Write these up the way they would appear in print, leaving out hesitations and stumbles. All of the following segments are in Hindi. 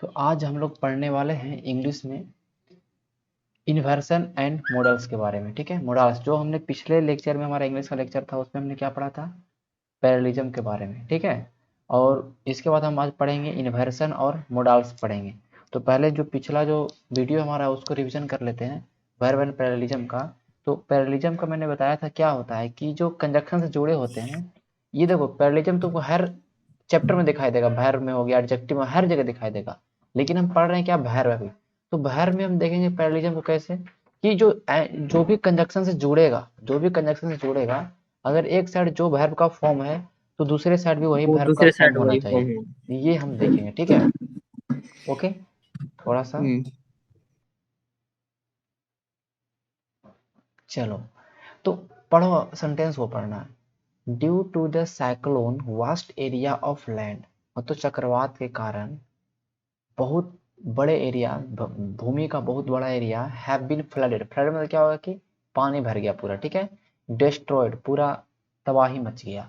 तो आज हम लोग पढ़ने वाले हैं इंग्लिश में इन्वर्सन एंड मॉडल्स के बारे में। ठीक है, मॉडल्स जो हमने पिछले लेक्चर में, हमारा इंग्लिश का लेक्चर था, उसमें हमने क्या पढ़ा था, पैरेललिज्म के बारे में। ठीक है, और इसके बाद हम आज पढ़ेंगे इन्वर्सन और मॉडल्स पढ़ेंगे। तो पहले जो पिछला जो वीडियो हमारा है उसको रिवीजन कर लेते हैं, वर्ब एंड पैरेललिज्म का। तो पैरेललिज्म का मैंने बताया था क्या होता है कि जो कंजक्शन से जुड़े होते हैं, ये देखो पैरेललिज्म तुमको हर चैप्टर में दिखाई देगा, वर्ब में हो गया, एडजेक्टिव में, हर जगह दिखाई देगा। लेकिन हम पढ़ रहे हैं क्या, वर्ब अभी। तो वर्ब में हम देखेंगे पैरेललिज्म को कैसे, कि जो भी कंजक्शन से जुड़ेगा, जो भी कंजक्शन से जुड़ेगा, अगर एक साइड जो वर्ब का फॉर्म है तो दूसरे साइड भी वही वो वर्ब का दूसरे फॉर्म साइड होना वही फॉर्म चाहिए। है। ये हम देखेंगे, ठीक है। ओके, थोड़ा सा हम्म। चलो, तो पढ़ो, सेंटेंस को पढ़ना है। Due to the cyclone vast area of land, मतलब चक्रवात के कारण बहुत बड़े एरिया, भूमि का बहुत बड़ा area have been flooded. Flood मतलब क्या होगा कि पानी भर गया पूरा, ठीक है। डिस्ट्रॉयड, पूरा तबाही मच गया।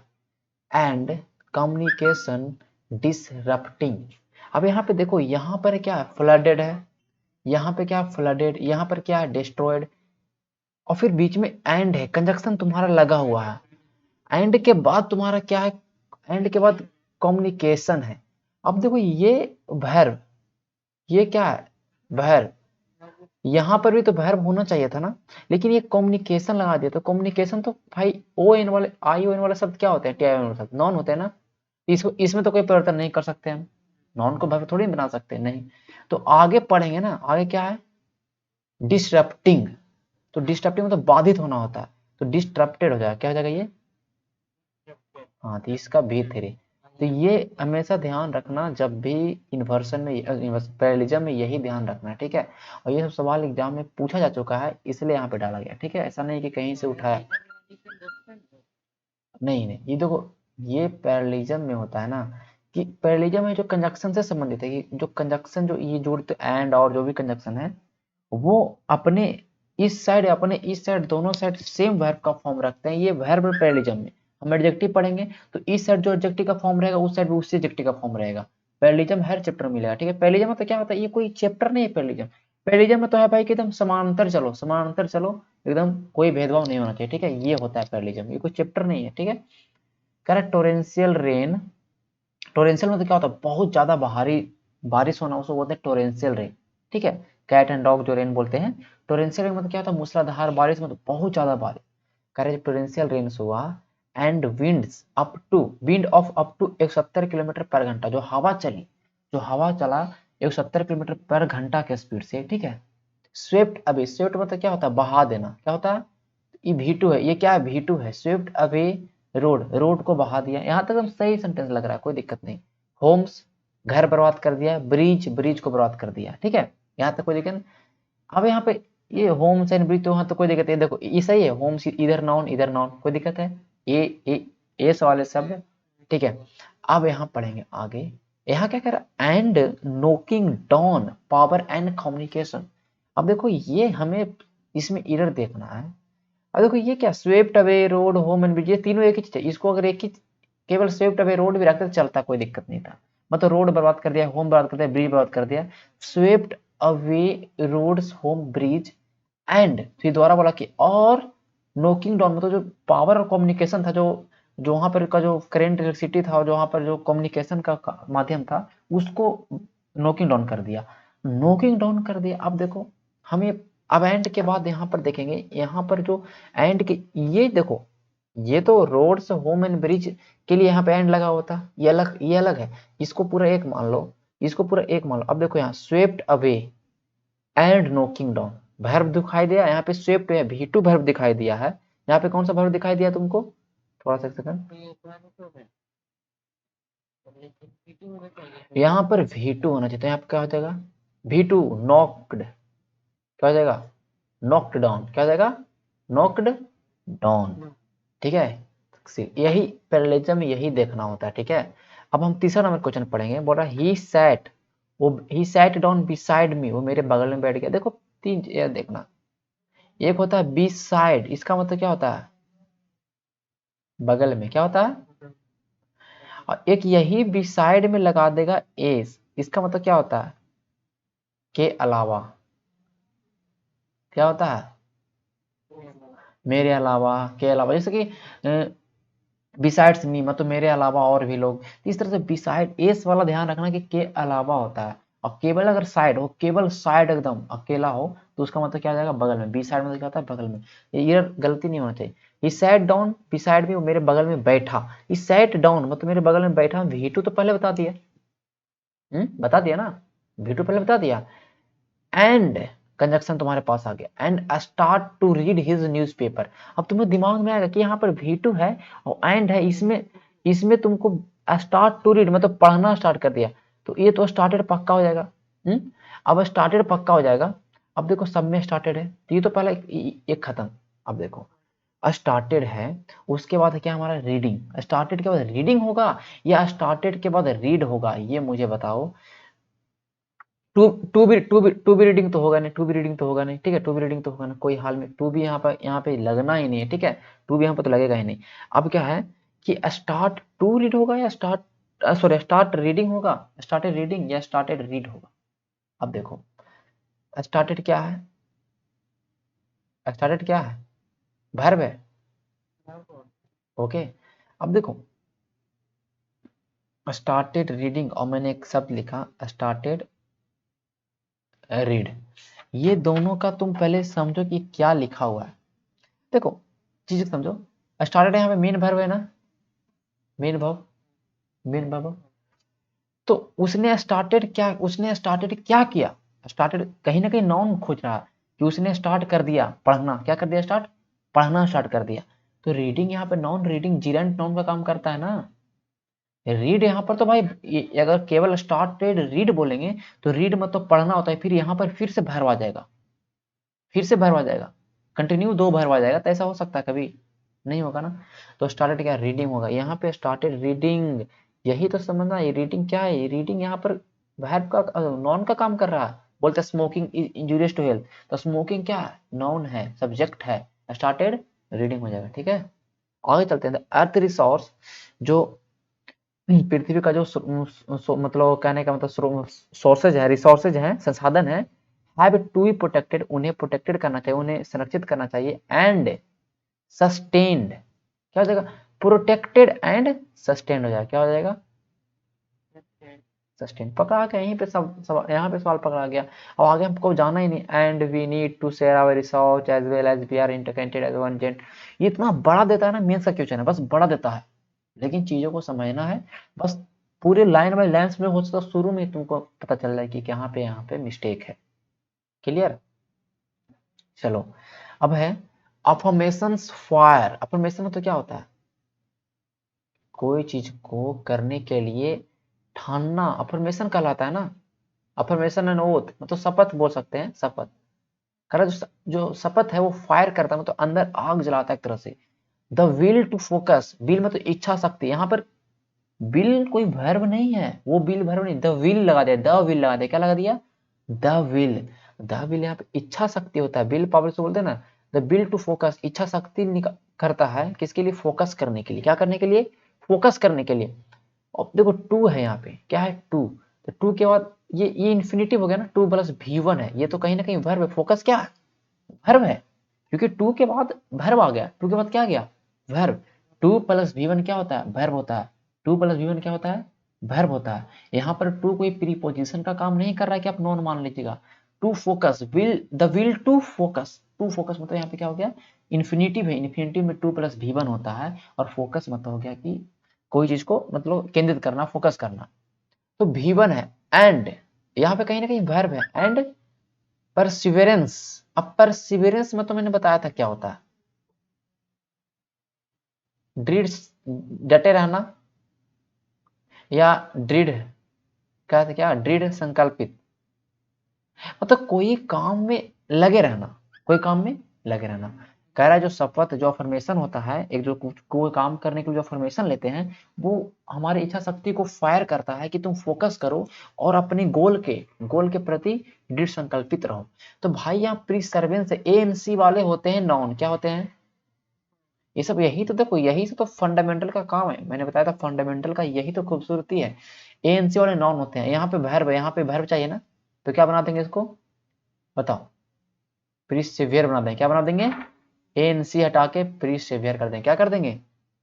And communication disrupting. अब यहाँ पे देखो, यहाँ पर क्या है, फ्लडेड है, यहाँ पे क्या फ्लडेड, यहाँ पर क्या है, डिस्ट्रॉयड, और फिर बीच में एंड है, कंजक्शन तुम्हारा लगा हुआ है। एंड के बाद तुम्हारा क्या है, एंड के बाद कम्युनिकेशन है। अब देखो ये वर्ब, ये क्या है, वर्ब, यहाँ पर भी तो वर्ब होना चाहिए था ना, लेकिन ये कम्युनिकेशन लगा दिया। तो कम्युनिकेशन तो भाई ओ एन वाले, आई ओ एन वाले शब्द क्या होते हैं, टी आई ओ एन वाले शब्द नॉन होते हैं ना। इसमें तो कोई परिवर्तन नहीं कर सकते हम, नॉन को वर्ब थोड़ी बना सकते हैं, नहीं। तो आगे पढ़ेंगे ना, आगे क्या है, डिसरप्टिंग। तो डिस्टर्बिंग मतलब बाधित होना होता है, तो डिस्टर्प्टेड हो जाएगा, क्या हो जाएगा ये। हाँ, तो इसका भी थ्री। तो ये हमेशा ध्यान रखना, जब भी इन्वर्सन में, पैरेललिज्म में, यही ध्यान रखना है, ठीक है। और ये सब सवाल एग्जाम में पूछा जा चुका है, इसलिए यहाँ पे डाला गया, ठीक है। ऐसा नहीं कि कहीं से उठाया, नहीं नहीं, ये देखो, ये पैरेललिज्म में होता है ना, कि पैरेललिज्म में जो कंजक्शन से संबंधित है, कि जो कंजक्शन, जो ये जोड़ते एंड और जो भी कंजक्शन है, वो अपने इस साइड, अपने इस साइड, दोनों साइड सेम वर्ब का फॉर्म रखते हैं। ये वर्ब पैरेललिज्म में हम एडजेक्टिव पढ़ेंगे, तो इस साइड जो एडजेक्टिव का फॉर्म रहेगा, उस साइड भी उसी एडजेक्टिव का फॉर्म रहेगा। पैरेललिज्म हर चैप्टर में मिलेगा, ठीक है। पैरेललिज्म मतलब क्या होता है, ये कोई चैप्टर नहीं है पैरेललिज्म। पैरेललिज्म में तो है भाई कि एकदम समांतर चलो, समांतर चलो, एकदम कोई भेदभाव नहीं होना चाहिए, ठीक है। ये होता है पैरेललिज्म, ये कोई चैप्टर नहीं है, ठीक है। कह रहा टोरेंशियल रेन, टोरेंशियल मतलब क्या होता है, बहुत ज्यादा भारी बारिश होना, उसको बोलते हैं टोरेंशियल रेन, ठीक है। कैट एंड डॉग जो रेन बोलते हैं, टोरेंशियल रेन मतलब क्या होता है, मूसलाधार बारिश, मतलब बहुत ज्यादा बारिश। कह रहे टोरेंशियल रेन हुआ, and winds up to, wind of up to 170 kilometre पर घंटा, जो हवा चली, जो हवा चला 170 किलोमीटर पर घंटा के स्पीड से, ठीक है। स्वेप्ट अवे, स्वेप्ट मतलब क्या होता है, बहा देना, क्या होता है, ये V2 है, ये क्या है, V2 है। स्विफ्ट अवे रोड, रोड को बहा दिया। यहाँ तक हम सही सेंटेंस लग रहा है, कोई दिक्कत नहीं। होम्स, घर बर्बाद कर दिया। ब्रिज, ब्रिज को बर्बाद कर दिया, ठीक है। यहाँ तक कोई दिक्कत नहीं। अब यहाँ पे ये होम्स एंड ब्रिज, तो यहाँ तो कोई दिक्कत है, देखो ये सही है, होम्स इधर नाउन, इधर नाउन, कोई दिक्कत है, ये सवाल शब्द, ठीक है। अब यहाँ पढ़ेंगे आगे, यहाँ क्या कर रहा है, and knocking down power and communication. अब देखो ये हमें इसमें एरर देखना है। अब देखो ये क्या, swept away road, home and bridge, ये तीनों एक ही चीज है। इसको अगर एक ही, केवल स्वेप्ट अवे रोड भी रखते तो चलता, कोई दिक्कत नहीं था। मतलब रोड बर्बाद कर दिया, होम बर्बाद कर दिया, ब्रिज बर्बाद कर दिया। Swept away roads, home, bridge, and फिर दोबारा बोला कि और नोकिंग डाउन, मतलब जो पावर और कम्युनिकेशन था, जो जो वहां पर का जो करेंट इलेक्ट्रिसिटी था, और जो वहां पर जो कम्युनिकेशन का माध्यम था, उसको नोकिंग डाउन कर दिया, नोकिंग डाउन कर दिया। अब देखो हमें, अब एंड के बाद यहाँ पर देखेंगे, यहाँ पर जो एंड के, ये देखो, ये तो रोड्स, होम एंड ब्रिज के लिए यहाँ पे एंड लगा होता, ये अलग, ये अलग है। इसको पूरा एक मान लो, इसको पूरा एक मान लो। अब देखो यहाँ swept away and knocking down, verb दिखाई दिया, यहाँ पे स्वेप्ट है, V2 वर्ब दिखाई दिया है। यहाँ पे कौन सा वर्ब दिखाई दिया तुमको, थोड़ा सा सेकंड, यहाँ पर V2 होना चाहिए, तो यहाँ पे क्या हो जाएगा, V2 नॉक्ड, क्या हो जाएगा, नॉक्ड डाउन, क्या हो जाएगा, नॉक्ड डाउन, ठीक है। यही पैरेललिज्म में यही देखना होता है, ठीक है। अब हम तीसरा नंबर क्वेश्चन पढ़ेंगे। बोल रहा ही सैट, वो he sat down beside me, वो मेरे बगल में बैठ गया। देखो तीन ये देखना, एक होता है बी साइड, इसका मतलब क्या होता है, बगल में, क्या होता है, और एक यही बी साइड में लगा देगा एस, इसका मतलब क्या होता है, के अलावा क्या होता है? मेरे अलावा, के अलावा, जैसे कि बिसाइड्स मी, मतलब मेरे अलावा और भी लोग। इस तरह से बिसाइड, एस वाला ध्यान रखना कि के अलावा होता है। और केवल अगर साइड हो, केवल साइड एकदम अकेला हो, तो उसका मतलब क्या हो जाएगा? बगल में। बी साइड मतलब क्या होता है? बगल में। ये गलती नहीं होना चाहिए। He sat down beside me, मेरे बगल में बैठा। ही सैट डाउन मतलब मेरे बगल में बैठा। वी2 तो पहले बता दिया, बता दिया ना, वी2 पहले बता दिया। एंड कंजक्शन तुम्हारे पास आ गया, and start to read his newspaper. अब तुम्हें दिमाग में आएगा कि यहाँ पर V2 है और एंड है, इसमें इसमें तुमको स्टार्ट टू रीड मतलब पढ़ना स्टार्ट कर दिया, तो ये तो स्टार्टेड पक्का हो जाएगा। अब स्टार्टेड पक्का हो जाएगा। अब देखो सब में स्टार्टेड है, तो ये तो पहले एक खत्म। अब देखो स्टार्टेड है, उसके बाद है क्या हमारा? रीडिंग। स्टार्टेड के बाद रीडिंग होगा या स्टार्टेड के बाद रीड होगा, ये मुझे बताओ। टू बी रीडिंग तो होगा नहीं, टू बी रीडिंग तो होगा नहीं, ठीक है, टू बी रीडिंग तो होगा ना कोई हाल में, टू बी यहाँ पे लगना ही नहीं है, ठीक है, टू बी यहाँ पे तो लगेगा ही नहीं। अब क्या है कि स्टार्ट टू रीड होगा या स्टार्ट रीडिंग होगा, स्टार्टेड रीडिंग या स्टार्टेड रीड होगा। अब देखो स्टार्टेड क्या है? स्टार्टेड क्या है? वर्ब है। ओके, अब देखो स्टार्टेड रीडिंग और मैंने एक शब्द लिखा स्टार्टेड रीड, ये दोनों का तुम पहले समझो कि क्या लिखा हुआ है। देखो चीज समझो, स्टार्टेड यहाँ पे मेन वर्ब है ना, मेन वर्ब, मेन वर्ब। तो उसने स्टार्टेड क्या किया? स्टार्टेड कहीं ना कहीं नाउन खोज रहा है कि उसने स्टार्ट कर दिया पढ़ना। क्या कर दिया? स्टार्ट, पढ़ना स्टार्ट कर दिया। तो रीडिंग यहाँ पे नाउन, रीडिंग जीरेंट नाउन का काम करता है ना। रीड यहाँ पर तो भाई अगर केवल स्टार्टेड रीड बोलेंगे तो रीड मतलब पढ़ना होता है, फिर यहाँ पर फिर से वर्ब आ जाएगा, फिर से वर्ब आ जाएगा, कंटिन्यू दो वर्ब आ जाएगा, तो ऐसा हो सकता है कभी? नहीं होगा ना। तो स्टार्टेड क्या? रीडिंग होगा। यहाँ पे स्टार्टेड रीडिंग, यही तो समझना। ये रीडिंग क्या है? रीडिंग यहाँ पर वर्ब का, नॉन का काम कर रहा है। बोलते हैं स्मोकिंग इंजूरियस टू हेल्थ, तो स्मोकिंग क्या है? नॉन है, सब्जेक्ट है, स्टार्टेड रीडिंग हो जाएगा, ठीक है। आगे चलते हैं। अर्थ रिसोर्स, जो पृथ्वी का जो मतलब कहने का मतलब सोर्सेज है, रिसोर्सेज हैं, संसाधन है, हैव टू बी प्रोटेक्टेड, उन्हें प्रोटेक्टेड करना चाहिए, उन्हें संरक्षित करना चाहिए। एंड सस्टेन्ड, क्या हो जाएगा? प्रोटेक्टेड एंड सस्टेन्ड हो जाएगा। क्या हो जाएगा? सस्टेन। पकड़ा गया यहीं पे, सब यहाँ पे सवाल पकड़ा गया। और आगे हमको जाना ही नहीं। And we need to share our resource as well as we are interconnected as one gent. ये इतना बड़ा देता है ना मेंस का क्वेश्चन है, बस बड़ा देता है, लेकिन चीजों को समझना है। बस पूरे लाइन बाय लाइन में हो सकता है शुरू में तुमको पता चल जाए कि यहाँ पे मिस्टेक है। क्लियर? चलो अब है अफर्मेशंस फायर। अफर्मेशन तो क्या होता है? कोई चीज को करने के लिए ठानना अफर्मेशन कहलाता है ना। अफर्मेशन एंड ओथ मतलब शपथ बोल सकते हैं, शपथ करा। जो शपथ है वो फायर करता है, मतलब अंदर आग जलाता है एक तरह से। The will to focus, will मतलब इच्छा शक्ति। यहाँ पर विल कोई वर्ब नहीं है, वो विल वर्ब नहीं, द विल लगा दिया, द विल लगा दिया। क्या लगा दिया? The will. द विल यहाँ पे इच्छा शक्ति होता है। विल पावर से बोलते हैं ना। द विल टू फोकस, इच्छा शक्ति करता है किसके लिए? फोकस करने के लिए। क्या करने के लिए? फोकस करने के लिए। अब देखो टू है यहाँ पे, क्या है? टू। तो टू के बाद ये इन्फिनिटिव हो गया ना, टू प्लस V1 है, ये तो कहीं ना कहीं वर्ब है। फोकस क्या है? वर्ब है, क्योंकि टू के बाद वर्ब आ गया। टू के बाद क्या आ गया? वर्ब। टू प्लस V1 क्या होता है? वर्ब होता है। टू प्लस V1 क्या होता है? वर्ब होता है। यहाँ पर टू कोई प्रीपोजिशन का काम नहीं कर रहा है कि आप नॉन मान लीजिएगा। To focus, will, the will to focus. To focus मतलब यहाँ पे क्या हो गया? इन्फिनिटिव है। इन्फिनिटिव में टू प्लस V1 होता है, और फोकस मतलब हो गया कि कोई चीज को मतलब केंद्रित करना, फोकस करना। तो V1 है। एंड यहाँ पे कहीं ना कहीं वर्ब है। And perseverance. अब परसिवेरेंस में तो मैंने बताया था क्या होता है। ड्रीड, डटे रहना, या ड्रीड, क्या था? क्या ड्रीड? संकल्पित, मतलब कोई काम में लगे रहना, कोई काम में लगे रहना। कह रहा है जो शपथ, जो अफर्मेशन होता है, एक जो कोई काम करने के लिए जो अफर्मेशन लेते हैं, वो हमारी इच्छा शक्ति को फायर करता है कि तुम फोकस करो और अपने गोल के प्रति दृढ़ संकल्पित रहो। तो भाई यहाँ प्रीसर्वेंस ANC वाले होते हैं नाउन। क्या होते हैं ये सब? यही तो देखो, यही से तो फंडामेंटल का काम है। मैंने बताया था फंडामेंटल का यही तो खूबसूरती है। ANC वाले नाउन होते हैं। यहाँ पे वर्ब, यहाँ पे वर्ब चाहिए ना, तो क्या बना देंगे इसको, बताओ, प्री सेवियर बना देंगे। क्या बना देंगे, ANC हटा के प्री सेवियर कर देंगे। क्या कर देंगे,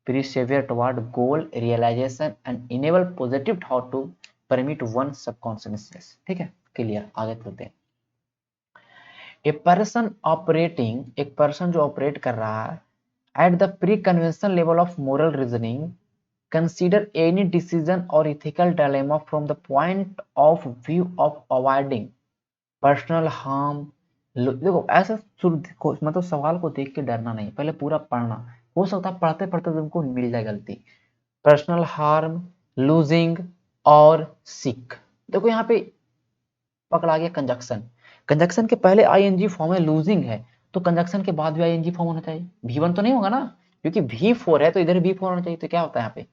pre saviour toward goal realization and enable positive thought to permit one subconsciousness. ठीक है, क्लियर, आगे चलते हैं। ए पर्सन ऑपरेटिंग, एक पर्सन जो ऑपरेट कर रहा है at the pre convention level of moral reasoning consider any decision और ethical dilemma from the point of view of avoiding personal harm. देखो ऐसा मतलब सवाल को देख के डरना नहीं, पहले पूरा पढ़ना, हो सकता है पढ़ते पढ़ते तुमको मिल जाए गलती। पर्सनल हार्म, लूजिंग और सिक। देखो यहाँ पे पकड़ा गया कंजक्शन, कंजक्शन के पहले आईएनजी फॉर्म है, लूजिंग है, तो कंजक्शन के बाद भी आईएनजी फॉर्म होना चाहिए। V1 तो नहीं होगा ना, क्योंकि V4 है तो इधर V4 होना चाहिए, तो क्या होता है यहाँ पे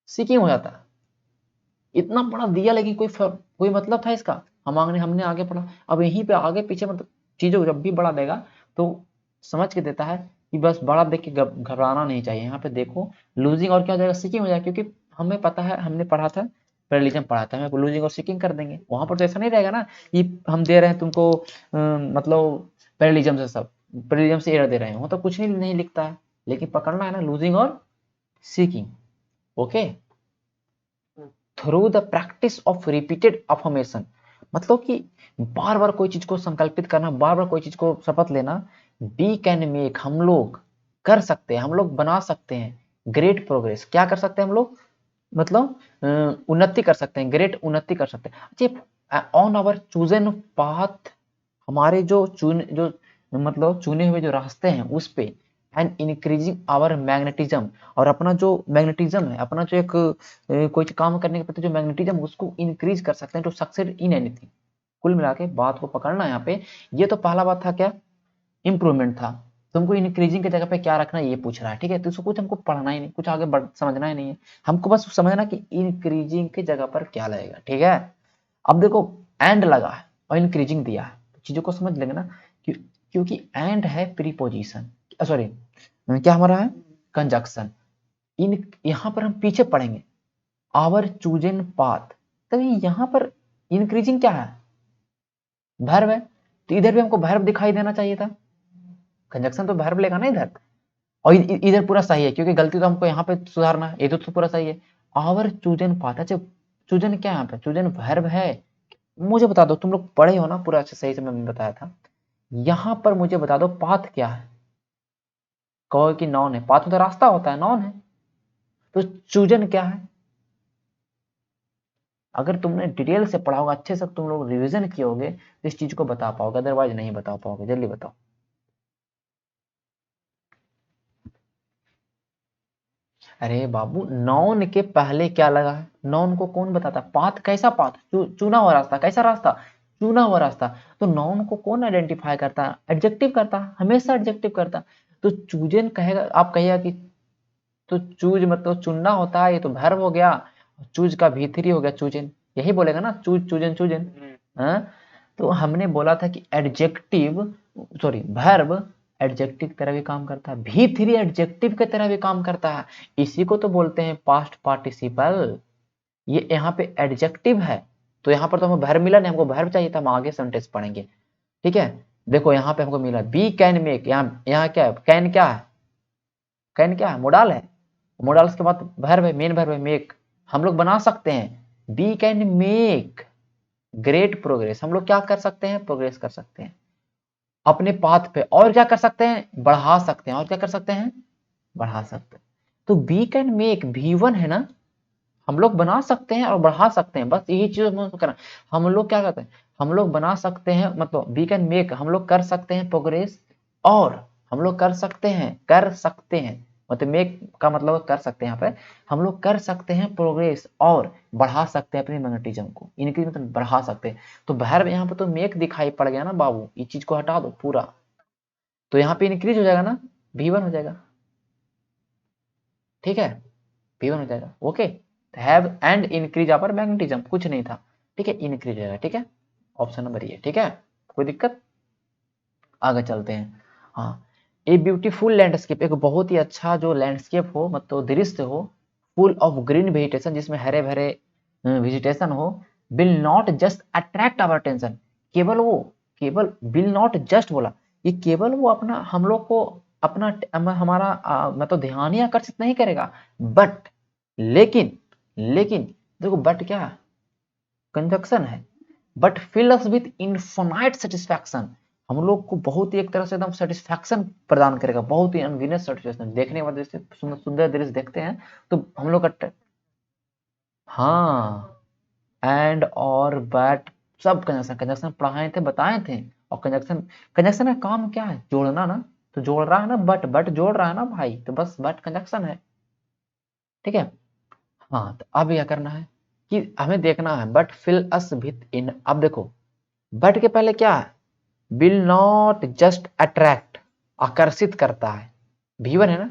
सीकिंग हो जाता है। इतना बड़ा दिया लेकिन कोई मतलब था इसका, हमने आगे पढ़ा। अब यहीं पे आगे पीछे मतलब चीजों जब भी बड़ा देगा तो समझ के देता है कि बस बड़ा देख के घबराना नहीं चाहिए। यहाँ पे देखो लूजिंग और क्या हो जाएगा, सीकिंग हो जाएगा, क्योंकि हमें पता है, हमने पढ़ा था पैरेललिज्म पढ़ा था, हमें लूजिंग और सीकिंग कर देंगे। वहां पर तो ऐसा नहीं रहेगा ना कि हम दे रहे हैं तुमको मतलब पैरेललिज्म से सब, पैरेललिज्म से एरर दे रहे हैं, वो तो कुछ नहीं लिखता है, लेकिन पकड़ना है ना लूजिंग और seeking. Okay, through the practice of repeated affirmation, मतलब कि बार बार कोई चीज को संकल्पित करना, बार बार कोई चीज को शपथ लेना। वी कैन मेक, हम लोग कर सकते हैं, हम लोग बना सकते हैं ग्रेट प्रोग्रेस। क्या कर सकते हैं हम लोग, मतलब उन्नति कर सकते हैं, ग्रेट उन्नति कर सकते हैं। अच्छा, ऑन आवर चूजन पाथ, हमारे जो मतलब चुने हुए जो रास्ते हैं उस पे, एंड इंक्रीजिंग आवर मैग्नेटिज्म, और अपना जो मैग्नेटिज्म है, अपना जो एक कोई काम करने के प्रति जो मैग्नेटिज्म उसको इंक्रीज कर सकते हैं, टू सक्सेड इन एनीथिंग। कुल मिला के बात को पकड़ना है यहाँ पे। ये तो पहला बात था क्या, इंप्रूवमेंट था। तुमको इंक्रीजिंग की जगह पे क्या रखना है ये पूछ रहा है, ठीक है, तो इसको कुछ हमको पढ़ना ही नहीं, कुछ आगे समझना ही नहीं है, हमको बस समझना कि इंक्रीजिंग की जगह पर क्या लगेगा। ठीक है, अब देखो एंड लगा है और इंक्रीजिंग दिया है, तो चीजों को समझ लेंगे ना, क्योंकि एंड है प्रीपोजिशन, सॉरी क्या हमारा है, कंजक्शन। इन यहां पर हम पीछे पढ़ेंगे आवर चूजन पाथ, तभी यहां पर इंक्रीजिंग क्या है, वर्ब है, तो इधर भी हमको वर्ब दिखाई देना चाहिए था, कंजक्शन तो वर्ब लेगा ना इधर, और इधर पूरा सही है, क्योंकि गलती तो हमको यहाँ पे सुधारना है, ये तो पूरा सही है। आवर चूजन पाथ, अच्छा चूजन क्या है यहाँ पे, चूजन वर्ब है। मुझे बता दो, तुम लोग पढ़े हो ना पूरा अच्छा सही से मैंने बताया था, यहां पर मुझे बता दो पाथ क्या है। कहो कि नॉन है, पाथ में तो रास्ता होता है, नॉन है, तो चूजन क्या है। अगर तुमने डिटेल से पढ़ा होगा, अच्छे से तुम लोग रिवीजन किए होगे तो इस चीज को बता पाओगे, अदरवाइज नहीं बता पाओगे। जल्दी बताओ, अरे बाबू नॉन के पहले क्या लगा है, नॉन को कौन बताता है, पाथ कैसा पाथ, चुना हुआ रास्ता, कैसा रास्ता, चुना हुआ रास्ता। तो नॉन को कौन आइडेंटिफाई करता है, एडजेक्टिव करता है, हमेशा एडजेक्टिव करता है। तो चूजन कहेगा, आप कहिएगा कि तो चूज मतलब चुनना होता है, ये तो वर्ब हो गया, चूज का V3 हो गया चूजन, यही बोलेगा ना, चूज चूजन चूजन। हाँ, तो हमने बोला था कि एडजेक्टिव, सॉरी वर्ब एडजेक्टिव की तरह भी काम करता है, V3 एडजेक्टिव की तरह भी काम करता है, इसी को तो बोलते हैं पास्ट पार्टिसिपल। ये यहाँ पे एडजेक्टिव है, तो यहाँ पर तो हमें वर्ब मिला नहीं, हमको वर्ब चाहिए था, हम आगे सेंटेंस पढ़ेंगे। ठीक है, देखो यहाँ पे हमको मिला बी कैन मेक, यहाँ क्या है, कैन क्या है, कैन क्या है, मोडाल है, मोडाल के बाद वर्ब है, मेन वर्ब है मेक, हम लोग बना सकते हैं, we can make great progress, हम लोग क्या कर सकते हैं, प्रोग्रेस कर सकते हैं अपने पाथ पे, और क्या कर सकते हैं, बढ़ा सकते हैं, और क्या कर सकते हैं, बढ़ा सकते हैं। तो बी कैन मेक V1 है ना, हम लोग बना सकते हैं और बढ़ा सकते हैं, बस यही चीज करना। हम लोग क्या करते हैं, हम लोग बना सकते हैं, मतलब वी कैन मेक, हम लोग कर सकते हैं प्रोग्रेस, और हम लोग कर सकते हैं, मतलब मेक का मतलब कर सकते हैं, यहाँ पे हम लोग कर सकते हैं प्रोग्रेस और बढ़ा सकते हैं अपने मैग्नेटिज्म को, इनकी मतलब बढ़ा सकते हैं। तो वर्ब यहाँ पे तो मेक दिखाई पड़ गया ना बाबू, इस चीज को हटा दो पूरा, तो यहाँ पे इंक्रीज हो जाएगा ना, V1 हो जाएगा। ठीक है, V1 हो जाएगा। Okay, have and increase upper magnetism, कुछ नहीं था। ठीक है, इंक्रीज हो जाएगा। ठीक है, ऑप्शन नंबर ये। ठीक है, कोई दिक्कत, आगे चलते हैं। हाँ, ए ब्यूटीफुल लैंडस्केप, एक बहुत ही अच्छा जो लैंडस्केप हो, मतलब दृश्य हो, फुल ऑफ ग्रीन वेजिटेशन, जिसमें हरे भरे वेजिटेशन हो, will not just attract our attention, केवल विल नॉट जस्ट बोला, ये केवल वो अपना हम लोग को अपना हमारा मतलब ध्यान ही आकर्षित नहीं करेगा, बट लेकिन देखो बट क्या है, कंजक्शन है, but fill us with infinite satisfaction, हम लोग को बहुत ही एक तरह से एकदम सेटिस्फैक्शन प्रदान करेगा, बहुत ही अनगिनत सेटिस्फैक्शन, देखने के बाद जैसे सुंदर दृश्य देखते हैं तो हम लोग का हाँ, एंड और बट सब कंजक्शन, कंजक्शन पढ़ाए थे बताए थे, और कंजक्शन कंजक्शन का काम क्या है, जोड़ना ना, तो जोड़ रहा है ना, बट जोड़ रहा है ना भाई, तो बस बट कंजक्शन है, ठीक है। हाँ, तो अब क्या करना है कि हमें देखना है but fill us with in, अब देखो बट के पहले क्या है, विल नॉट जस्ट अट्रैक्ट, आकर्षित करता है, V1 है ना,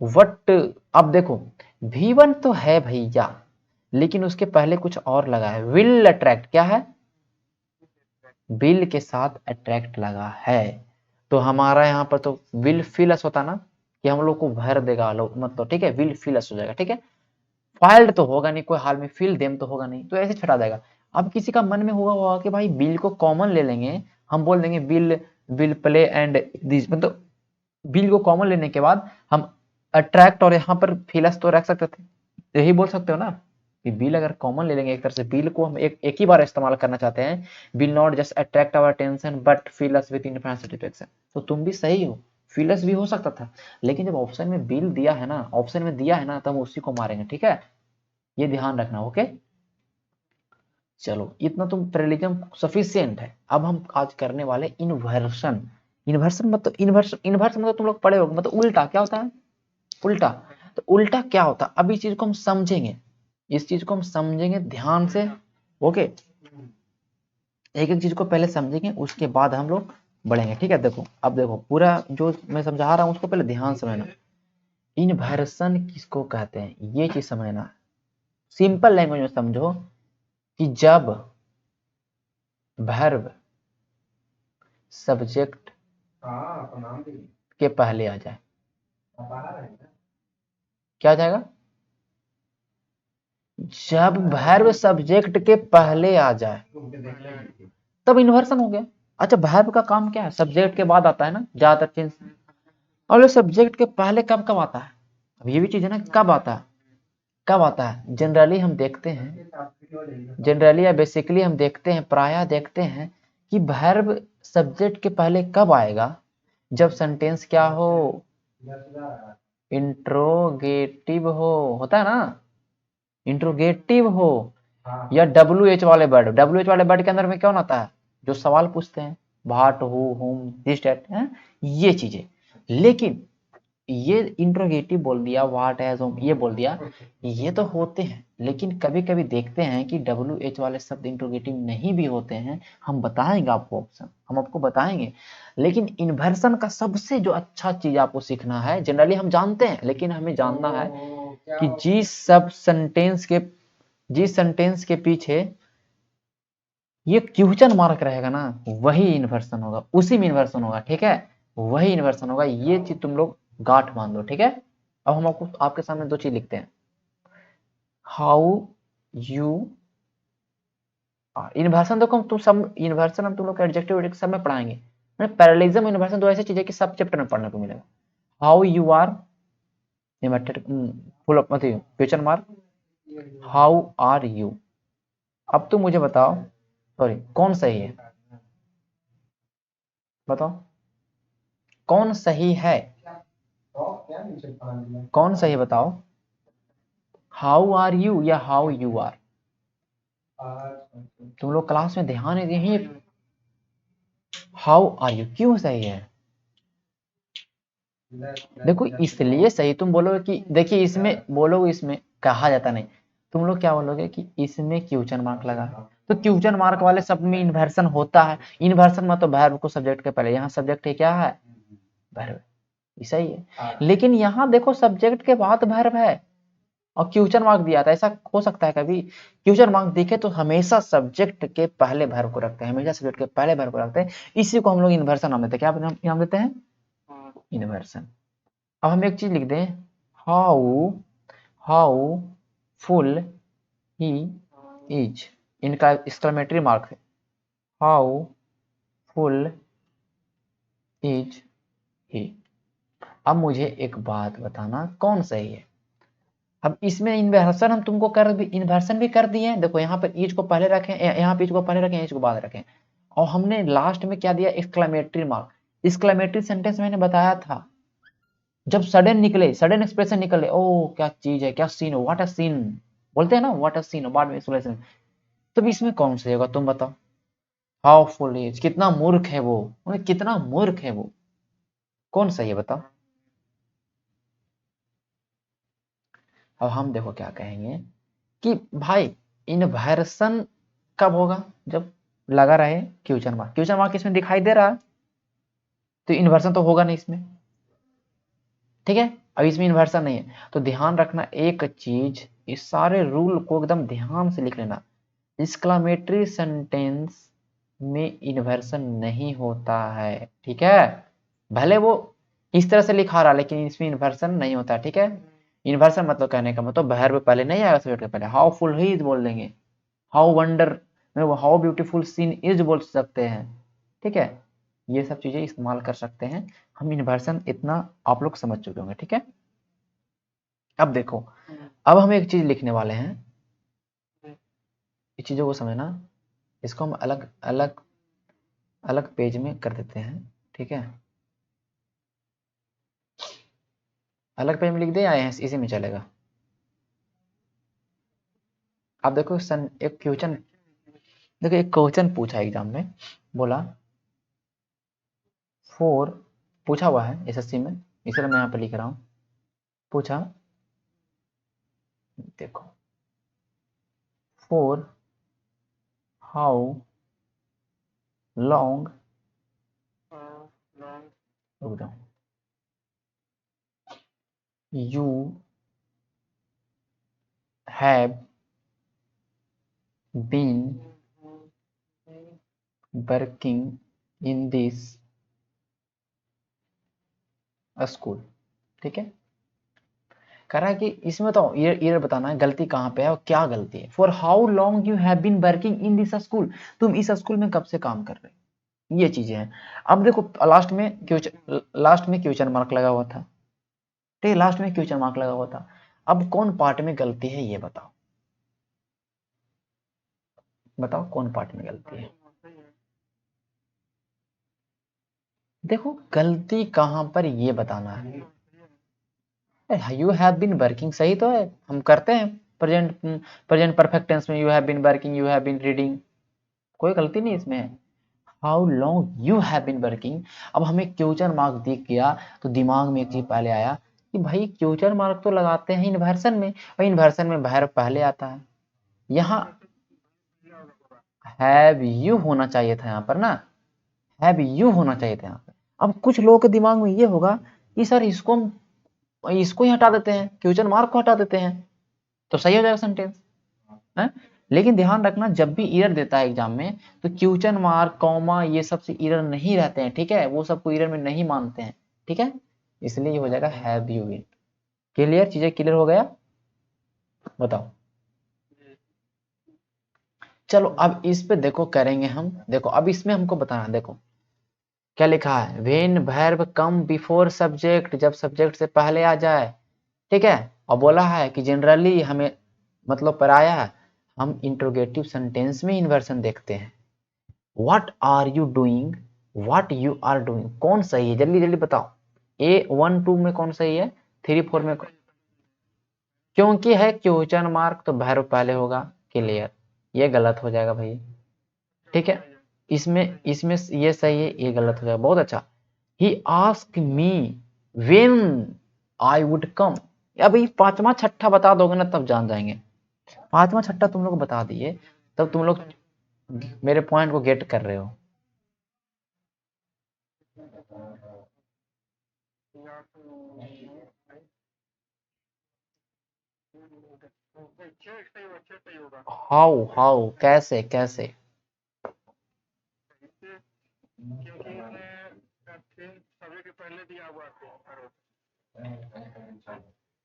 वट, अब देखो V1 तो है भैया, लेकिन उसके पहले कुछ और लगा है, विल अट्रैक्ट, क्या है, विल के साथ अट्रैक्ट लगा है, तो हमारा यहाँ पर तो विल फिल अस होता ना, कि हम लोग को भर देगा लो, मतलब ठीक है, विल फिल अस हो जाएगा, ठीक है, फाइल्ड तो होगा नहीं कोई हाल में, फिल देम तो होगा नहीं, तो ऐसे छटा जाएगा। अब किसी का मन में होगा कि भाई बिल को कॉमन ले लेंगे, हम बोल देंगे bill will play and this, मतलब बिल को कॉमन लेने के बाद हम अट्रैक्ट और यहाँ पर फिलस तो रख सकते थे, यही बोल सकते हो ना कि बिल अगर कॉमन ले लेंगे, एक तरह से बिल को हम एक ही बार इस्तेमाल करना चाहते हैं, will not just attract our attention but fill us with infinite satisfaction, तो तुम भी सही हो, फिलस भी हो सकता था, लेकिन जब ऑप्शन में बिल दिया है ना, ऑप्शन में दिया है ना, तो हम उसी को मारेंगे, ठीक है, ये ध्यान रखना, ओके। चलो इतना तुम पैरेललिज्म सफिशिएंट है, अब हम आज करने वाले इन्वर्सन, इन्वर्सन मतलब इन्वर्स मतलब तुम लोग पढ़े होगे, मतलब उल्टा, क्या होता है, उल्टा, तो उल्टा क्या होता है, अब इस चीज को हम समझेंगे, इस चीज को हम समझेंगे ध्यान से, ओके, एक एक चीज को पहले समझेंगे, उसके बाद हम लोग बढ़ेंगे, ठीक है। देखो अब देखो पूरा जो मैं समझा रहा हूँ उसको पहले ध्यान समझना, इन्वर्सन किसको कहते हैं ये चीज समझना, सिंपल लैंग्वेज में समझो कि जब वर्ब सब्जेक्ट के पहले आ जाए, क्या आ जाएगा, जब वर्ब सब्जेक्ट के पहले आ जाए तब इन्वर्सन हो गया। अच्छा वर्ब का काम क्या है, सब्जेक्ट के बाद आता है ना ज्यादातर चीज, और सब्जेक्ट के पहले कब कब आता है, अब ये भी चीज है ना, कब आता है, कब आता है, जनरली हम देखते हैं, जनरली या बेसिकली हम देखते हैं, प्रायः देखते हैं कि वर्ब सब्जेक्ट के पहले कब आएगा, जब सेंटेंस क्या हो, इंट्रोगेटिव हो, होता है ना, इंट्रोगेटिव हो, या WH वाले वर्ड, WH वाले वर्ड के अंदर में कौन आता है, जो सवाल पूछते हैं, व्हाट हु हुम दिस दैट है, ये चीजें, लेकिन ये इंट्रोगेटिव बोल दिया, व्हाट हैज होम ये बोल दिया, ये तो होते हैं, लेकिन कभी कभी देखते हैं कि WH वाले शब्द इंट्रोगेटिव नहीं भी होते हैं, हम बताएंगे आपको ऑप्शन, हम आपको बताएंगे, लेकिन इन्वर्सन का सबसे जो अच्छा चीज आपको सीखना है, जनरली हम जानते हैं लेकिन हमें जानना है कि जिस सेंटेंस के पीछे ये क्वेश्चन मार्क रहेगा ना, वही इन्वर्सन होगा, उसी में इन्वर्सन होगा, ठीक है, वही इन्वर्सन होगा, ये चीज तुम लोग गांठ बांध दो, ठीक है। अब हम आपको आपके सामने दो चीज लिखते हैं, हाउ यू इन्वर्सन, देखो तुम सब इन्वर्सन हम तुम लोग एडजेक्टिव सब में पढ़ाएंगे, पैरेललिज्म इन्वर्सन दो ऐसी चीज है कि सब चैप्टर में पढ़ने को मिलेगा, how you are full of मतलब question mark, how are you, अब तुम मुझे बताओ, सॉरी कौन सही है, बताओ कौन सही है, कौन सही बताओ, हाउ आर यू या हाउ यू आर, तुम लोग क्लास में ध्यान है यही, हाउ आर यू क्यों सही है, देखो इसलिए सही तुम बोलोगे कि देखिए इसमें बोलोगे, इसमें कहा जाता नहीं, तुम लोग क्या बोलोगे कि इसमें क्वेश्चन मार्क लगा, तो क्वेश्चन मार्क वाले शब्द में इन्वर्सन होता है, इन्वर्सन मतलब वर्ब को सब्जेक्ट के पहले, यहाँ सब्जेक्ट है क्या है, वर्ब, सही है, लेकिन यहाँ देखो सब्जेक्ट के बाद वर्ब है और क्वेश्चन मार्क दिया था, ऐसा हो सकता है कभी क्वेश्चन मार्क दिखे तो हमेशा सब्जेक्ट के पहले वर्ब को रखते हैं, हमेशा सब्जेक्ट के पहले वर्ब को रखते हैं, इसी को हम लोग इन्वर्सन नाम देते हैं, क्या नाम देते हैं, इन्वर्सन। अब हम एक चीज लिख दें, how how full he is, इनका एक्सक्लेमेटरी मार्क है, हाउ फुल इज ही। अब मुझे एक बात बताना कौन सही है। अब इसमें इन्वर्सन हम तुमको इन्वर्सन भी कर दिए हैं। देखो यहाँ पर ईच को पहले रखें, यहाँ पे ईच को पहले रखें, ईच को बाद रखें, और हमने लास्ट में क्या दिया, एक्सक्लेमेटरी मार्क। एक्सक्लेमेटरी सेंटेंस मैंने बताया था, जब सडन निकले, सडन एक्सप्रेशन निकले, ओ क्या चीज है, क्या सीन हो, व्हाट अ सीन, बोलते हैं ना व्हाट अ सीन, बाद में एक्सप्लेनेशन। तो इसमें कौन सा होगा तुम बताओ। हाउ फुल इज, कितना मूर्ख है वो, कितना मूर्ख है वो, कौन सा ये बताओ। अब हम देखो क्या कहेंगे कि भाई इन्वर्सन कब होगा, जब लगा रहे क्वेश्चन मार्क, क्वेश्चन मार्क इसमें दिखाई दे रहा है, तो इन्वर्सन तो होगा नहीं इसमें, ठीक है। अब इसमें इन्वर्सन नहीं है, तो ध्यान रखना एक चीज, इस सारे रूल को एकदम ध्यान से लिख लेना। एक्सक्लेमेटरी सेंटेंस में इन्वर्सन नहीं होता है, ठीक है। भले वो इस तरह से लिखा रहा, लेकिन इसमें इन्वर्सन नहीं होता, ठीक है। इन्वर्सन मतलब कहने का मतलब वर्ब पहले नहीं आएगा सब्जेक्ट के पहले, हाउ फुल ही इज बोल देंगे, how wonder, how beautiful scene is बोल सकते हैं, ठीक है। ये सब चीजें इस्तेमाल कर सकते हैं हम। इन्वर्सन इतना आप लोग समझ चुके होंगे, ठीक है। अब देखो, अब हम एक चीज लिखने वाले हैं, इस चीजों को समझना। इसको हम अलग अलग अलग पेज में कर देते हैं, ठीक है। अलग पेज में लिख दे या इसी में चलेगा। आप देखो एक क्वेश्चन, देखो एक क्वेश्चन पूछा एग्जाम में, बोला फोर, पूछा हुआ है एसएससी में, इसलिए मैं यहाँ पे लिख रहा हूँ। पूछा, देखो, फोर हाउ लॉन्ग, रुक जाओ, you have been working in this school, ठीक है। कह रहा है कि इसमें तो ये बताना है गलती कहाँ पे है और क्या गलती है। For how long you have been working in this school, तुम इस स्कूल में कब से काम कर रहे हो, ये चीजें हैं। अब देखो लास्ट में क्वेश्चन मार्क लगा हुआ था, ठीक है, लास्ट में क्वेश्चन मार्क लगा हुआ था। अब कौन पार्ट में गलती है ये बताओ, बताओ कौन पार्ट में गलती है। देखो गलती कहां पर ये बताना है। यू हैव बीन वर्किंग सही तो है, हम करते हैं प्रेजेंट, प्रेजेंट परफेक्ट टेंस में you have been working, you have been reading, कोई गलती नहीं इसमें है। How long you have been working, अब हमें क्वेश्चन मार्क दिख गया तो दिमाग में एक चीज पहले आया कि भाई क्वेश्चन मार्क तो लगाते हैं इन्वर्सन में, और इन्वर्सन में वर्ब पहले आता है। यहाँ हैव यू होना चाहिए था यहाँ पर ना, हैव यू होना चाहिए था यहाँ पर। अब कुछ लोगों के दिमाग में ये होगा कि सर इसको ही हटा देते हैं, क्वेश्चन मार्क को हटा देते हैं, तो सही हो जाएगा सेंटेंस है। लेकिन ध्यान रखना जब भी एरर देता है एग्जाम में, तो क्वेश्चन मार्क कॉमा ये सब से एरर नहीं रहते हैं, ठीक है, वो सबको एरर में नहीं मानते हैं, ठीक है। इसलिए ये हो जाएगा हैव यू बीन। क्लियर, चीजें क्लियर हो गया, बताओ। चलो अब इस पे देखो करेंगे हम, देखो अब इसमें हमको बताना, देखो क्या लिखा है, when verb come before subject, जब सब्जेक्ट से पहले आ जाए, ठीक है। और बोला है कि जनरली हमें मतलब पढ़ाया है, हम इंट्रोगेटिव सेंटेंस में इन्वर्सन देखते हैं। What are you doing, what you are doing, कौन सही है, जल्दी जल्दी बताओ। ए 1 2 में कौन सही है, 3 4 में क्योंकि है क्वेश्चन मार्क तो वर्ब पहले होगा, क्लियर, ये गलत हो जाएगा भाई, ठीक है। इसमें इसमें ये सही है, ये गलत हो जाएगा, बहुत अच्छा। He ask me when I would come, अभी पांचवा छठा बता दोगे ना तब जान जाएंगे। पांचवा छठा तुम लोग बता दिए तब तुम लोग मेरे पॉइंट को गेट कर रहे हो। हाउ हाउ कैसे कैसे,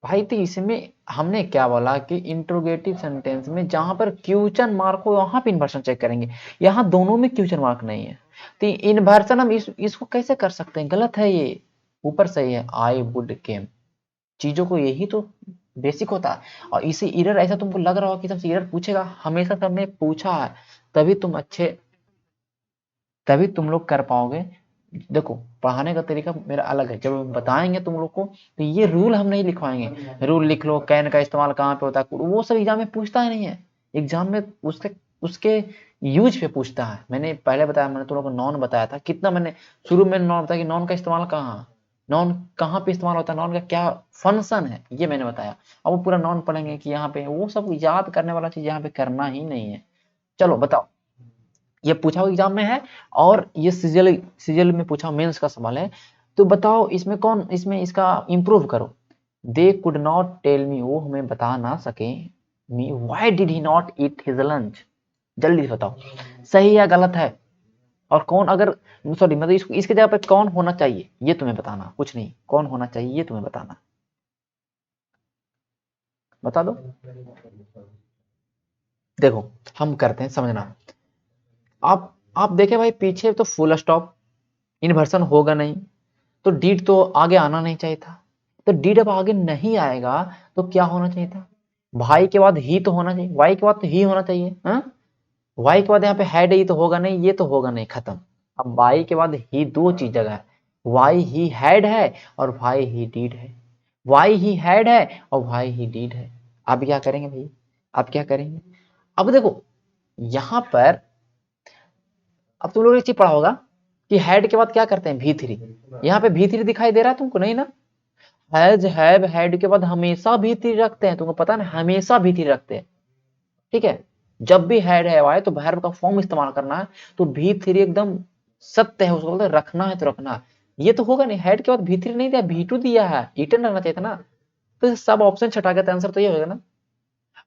भाई तो इसमें हमने क्या बोला कि इंट्रोगेटिव सेंटेंस में जहां पर क्वेश्चन मार्क हो वहां पे इन्वर्सन चेक करेंगे, यहाँ दोनों में क्वेश्चन मार्क नहीं है, तो इन्वर्सन हम इसको कैसे कर सकते हैं, गलत है ये। ऊपर सही है, आई वुड केम, चीजों को यही तो बेसिक होता है। और इसे एरर ऐसा तुमको लग रहा हो कि सबसे एरर पूछेगा, हमेशा सबने पूछा है, तभी तुम अच्छे, तभी तुम लोग कर पाओगे। देखो पढ़ाने का तरीका मेरा अलग है, जब हम बताएंगे तुम लोग को तो ये रूल हम नहीं लिखवाएंगे, रूल लिख लो, कैन का इस्तेमाल कहाँ पे होता है, वो सब एग्जाम में पूछता ही नहीं है। एग्जाम में उसके उसके यूज पे पूछता है। मैंने पहले बताया, मैंने तुम लोग को नॉन बताया था, कितना मैंने शुरू में नॉन बताया कि नॉन का इस्तेमाल कहाँ, नॉन कहाँ पे इस्तेमाल होता है, नॉन का क्या फंक्शन है, ये मैंने बताया। अब वो पूरा नॉन पढ़ेंगे कि यहाँ पे, वो सब याद करने वाला चीज यहाँ पे करना ही नहीं है। चलो बताओ, ये पूछा हुआ एग्जाम में है, और ये सीजीएल सीजीएल में पूछा, मेंस का सवाल है। तो बताओ इसमें कौन, इसमें इसका इम्प्रूव करो। They could not tell me, वो हमें बता ना सके, me why did he not eat his lunch, जल्दी से बताओ सही या गलत है। और कौन, अगर सॉरी मतलब इसको, इसके जगह पे कौन होना चाहिए ये तुम्हें बताना, कुछ नहीं, कौन होना चाहिए ये तुम्हें बताना, बता दो। देखो हम करते हैं, समझना। आप देखे भाई पीछे तो फुल स्टॉप, इन्वर्सन होगा नहीं, तो डीड तो आगे आना नहीं चाहिए था। तो डीड अब आगे नहीं आएगा तो क्या होना चाहिए था, भाई के बाद ही तो होना चाहिए, वाई के बाद तो ही होना चाहिए, हाँ। वाई के बाद यहाँ पे हैड ही तो होगा नहीं, ये तो होगा नहीं, खत्म। अब वाई के बाद ही दो चीज जगह है, वाई ही हैड है और वाई ही डीड है, वाई ही हैड है और वाई ही डीड है। अब क्या करेंगे भाई, अब क्या करेंगे, अब देखो यहां पर, अब तुम लोग एक चीज पढ़ा होगा कि हेड के बाद क्या करते हैं, भी थ्री। यहाँ पे भी थ्री दिखाई दे रहा है तुमको, नहीं ना। हैज हैव हेड के बाद हमेशा भी थ्री रखते हैं, तुमको पता ना, हमेशा भी थ्री रखते हैं, ठीक है। जब भी हेड है आए तो वर्ब का फॉर्म इस्तेमाल करना है, तो भी थ्री एकदम सत्य है, उसको बोलते हैं रखना है तो रखना है। ये तो होगा नहीं, हेड के बाद भी थ्री नहीं दिया, भी टू दिया है, इटन रहना चाहिए था ना। तो सब ऑप्शन छटा के आंसर तो ये होगा ना।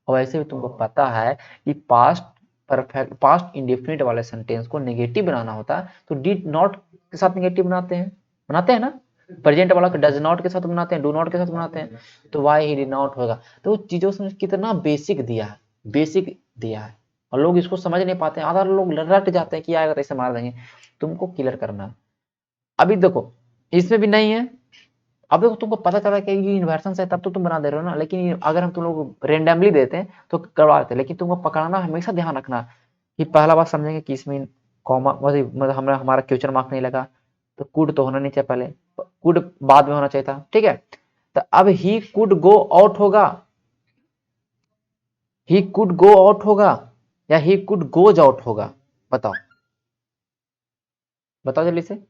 और वैसे भी तुमको पता है कि पास्ट परफेक्ट, पास्ट इंडेफिनिट वाले सेंटेंस को नेगेटिव बनाना होता है तो डिड नॉट के साथ नेगेटिव बनाते हैं ना। प्रेजेंट वाला डज नॉट के साथ बनाते हैं, डू नॉट के साथ बनाते हैं, तो वाई ही डिड नॉट होगा। तो चीजों से कितना बेसिक दिया है, बेसिक दिया है, और लोग इसको समझ नहीं पाते हैं, आधा लोग रट जाते हैं कि आएगा तो ऐसे मार देंगे। तुमको क्लियर करना है। अभी देखो इसमें भी नहीं है। अब देखो तुमको पता चला कि ये इन्वर्सन है, तब तो तुम बना दे रहे हो ना, लेकिन अगर हम तुम लोग रेंडमली देते हैं तो करवा देते हैं, लेकिन तुमको पकड़ना, हमेशा ध्यान रखना कि पहला बात समझेंगे कि इसमें कॉमा मतलब हमारा क्वेश्चन मार्क नहीं लगा, तो कुड तो होना नहीं चाहिए, पहले कुड बाद में होना चाहिए था, ठीक है। तो अब ही कुड गो आउट होगा, ही कुड गो आउट होगा या ही कुड गोज आउट होगा, बताओ, बताओ जल्दी से।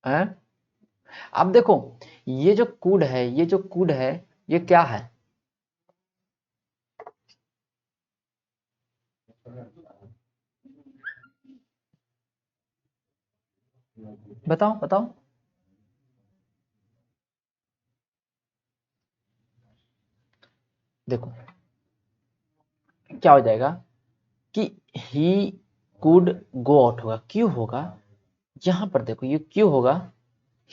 हैं? अब देखो ये जो कुड है, ये जो कुड है, ये क्या है, बताओ बताओ। देखो क्या हो जाएगा कि ही कुड गो आउट होगा, क्यों होगा, यहां पर देखो ये क्यों होगा,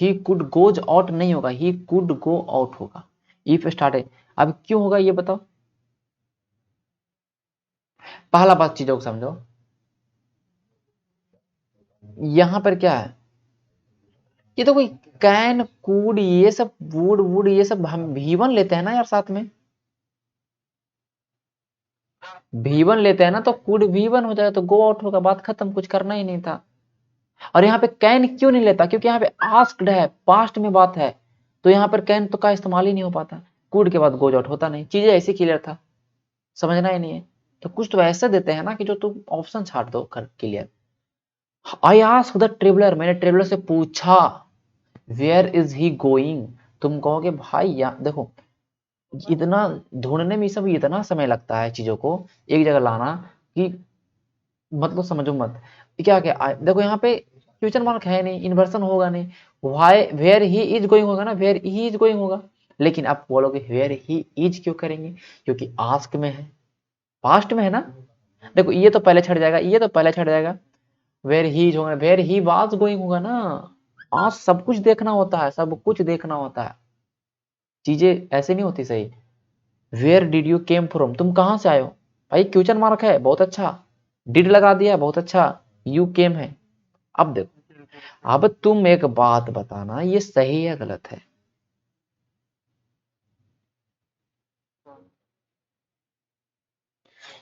ही कुड गोज आउट नहीं होगा, ही कुड गो आउट होगा, इफ स्टार्ट है। अब क्यों होगा ये बताओ, पहला बात चीजों को समझो, यहां पर क्या है, ये तो कोई कैन कूड ये सब वुड वुड ये सब हम भी1 लेते हैं ना यार साथ में, भी1 लेते हैं ना, तो कुड भी1 हो जाएगा, तो गो आउट होगा, बात खत्म, कुछ करना ही नहीं था। और यहाँ पे कैन क्यों नहीं लेता, क्योंकि यहाँ पे आस्क्ड है, पास्ट में बात है, तो यहाँ पर कैन तो का इस्तेमाल ही नहीं हो पाता, कुड के बाद गोज आउट होता नहीं, चीजें ऐसे क्लियर था, समझना ही नहीं है। तो कुछ तो ऐसे देते हैं ना कि जो तुम ऑप्शन छाट दो कर clear. I ask the traveller, मैंने ट्रेवलर से पूछा, वेयर इज ही गोइंग, तुम कहोगे भाई यहाँ देखो, इतना ढूंढने में सब इतना समय लगता है चीजों को एक जगह लाना कि मतलब समझो मत। क्या क्या देखो यहाँ पे फ्यूचर मार्क है नहीं, इन्वर्सन होगा नहीं, why where he is going होगा ना, वेयर ही इज गोइंग होगा। लेकिन आप बोलोगे वेयर ही इज क्यों करेंगे, क्योंकि आस्क में है, पास्ट में है ना। देखो ये तो पहले छट जाएगा, ये तो पहले छट जाएगा। वेर ही होगा, वेर ही वाज गोइंग होगा ना। आज सब कुछ देखना होता है, सब कुछ देखना होता है, चीजें ऐसे नहीं होती सही। Where did you came from, तुम कहां से आए हो? भाई क्वेश्चन मार्क है, बहुत अच्छा। डिड लगा दिया, बहुत अच्छा। यू केम है। अब देखो, अब तुम एक बात बताना, ये सही है गलत है?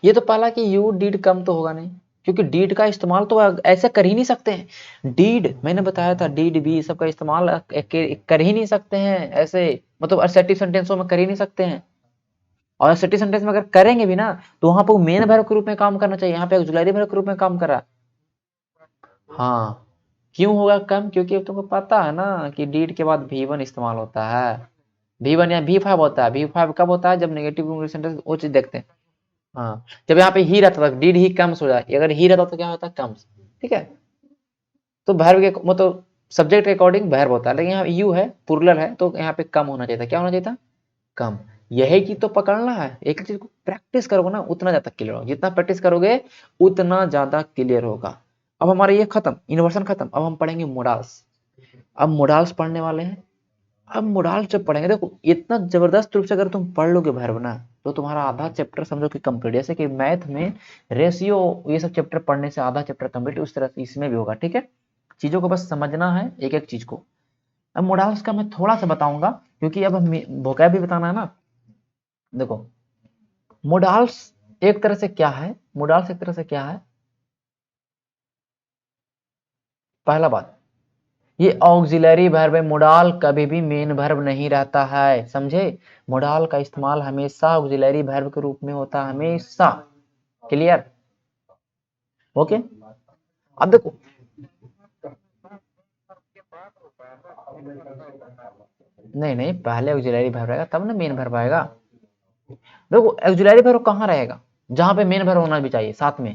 ये तो पहला कि यू डिड कम तो होगा नहीं, क्योंकि डीड का इस्तेमाल तो ऐसे कर ही नहीं सकते हैं। डीड मैंने बताया था, डीड भी सबका इस्तेमाल कर ही नहीं सकते हैं ऐसे, मतलब असर्टिव सेंटेंसों में कर ही नहीं सकते हैं। और असर्टिव सेंटेंस में अगर करेंगे भी ना, तो वहां पर मेन वर्ब के रूप में काम करना चाहिए, यहाँ पे ऑक्सिलरी वर्ब के रूप में काम कर रहा है। हाँ, क्यों होगा कम? क्योंकि तुमको पता है ना कि डीड के बाद भी वन इस्तेमाल होता है। भी वन या भी फाइव होता है। भी फाइव कब होता है? जब नेगेटिव सेंटेंस वो चीज देखते हैं। हाँ, जब यहाँ पे ही रहता था, डिड ही कम्स हो जाए, अगर ही रहता तो क्या होता है? कम्स। ठीक है, तो वर्ब के मतलब सब्जेक्ट के अकॉर्डिंग वर्ब होता है, लेकिन यहाँ यू है, प्लुरल है, तो यहाँ पे कम होना चाहिए था। क्या होना चाहिए था? कम। यही चीज तो पकड़ना है, एक चीज को प्रैक्टिस करोगे ना उतना ज्यादा क्लियर होगा, जितना प्रैक्टिस करोगे उतना ज्यादा क्लियर होगा। अब हमारा ये खत्म, इन्वर्सन खत्म, अब हम पढ़ेंगे मोडाल्स। अब मोडाल्स पढ़ने वाले हैं। अब मोडाल्स जब पढ़ेंगे, देखो इतना जबरदस्त रूप से अगर तुम पढ़ लोगे वर्ब ना, तो तुम्हारा आधा चैप्टर समझो कि कंप्लीट। जैसे कि मैथ में रेशियो, ये सब चैप्टर पढ़ने से आधा चैप्टर कंप्लीट, उस तरह से इसमें भी होगा। ठीक है, चीजों को बस समझना है, एक एक चीज को। अब मोडाल्स का मैं थोड़ा सा बताऊंगा, क्योंकि अब हमें वोकैब भी बताना है ना। देखो, मोडाल्स एक तरह से क्या है? मोडाल्स एक तरह से क्या है? पहला बात, ये ऑक्सिलरी वर्ब है। मोडाल कभी भी मेन वर्ब नहीं रहता है, समझे? मोडाल का इस्तेमाल हमेशा ऑक्सिलरी वर्ब के रूप में होता है, हमेशा। क्लियर? ओके। अब देखो, नहीं नहीं, पहले ऑक्सिलरी वर्ब रहेगा तब ना मेन वर्ब आएगा। देखो, ऑक्सिलरी वर्ब कहाँ रहेगा? जहां पे मेन वर्ब होना भी चाहिए साथ में।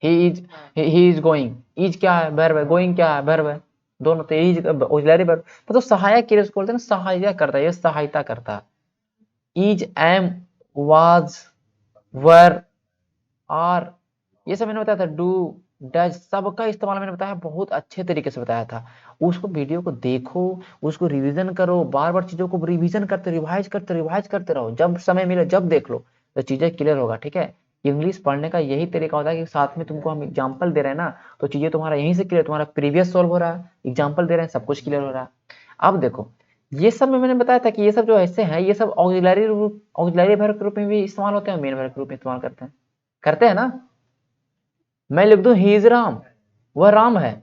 ही इज गोइंग, इज क्या है? वर्ब है। गोइंग क्या है? वर्ब है। दोनों तो यही ऑक्सिलरी वर्ब, मतलब सहायक क्रिया उसको बोलते हैं ना, सहायता करता है, ये सहायता करता है। Is, am, was, were, are, ये सब मैंने बताया था। डू, डज, सबका इस्तेमाल मैंने बताया, बहुत अच्छे तरीके से बताया था। उसको वीडियो को देखो, उसको रिवीजन करो, बार बार चीजों को रिवीजन करते, रिवाइज करते रहो, जब समय मिले जब देख लो, तो चीजें क्लियर होगा। ठीक है, इंग्लिश पढ़ने का यही तरीका होता है कि साथ में तुमको हम एग्जाम्पल दे रहे हैं ना, तो चीजें तुम्हारा यहीं से क्लियर, तुम्हारा प्रीवियस सॉल्व हो रहा है, एग्जाम्पल दे रहे हैं, सब कुछ क्लियर हो रहा है। अब देखो, ये सब में मैंने बताया था कि ये सब जो ऐसे हैं, ये सब ऑक्सिलरी रूप, ऑक्सिलरी वर्ब के रूप में भी इस्तेमाल होते हैं, मेन वर्ब के रूप में इस्तेमाल करते हैं ना। मैं लिख दूं ही इज राम, वह राम है।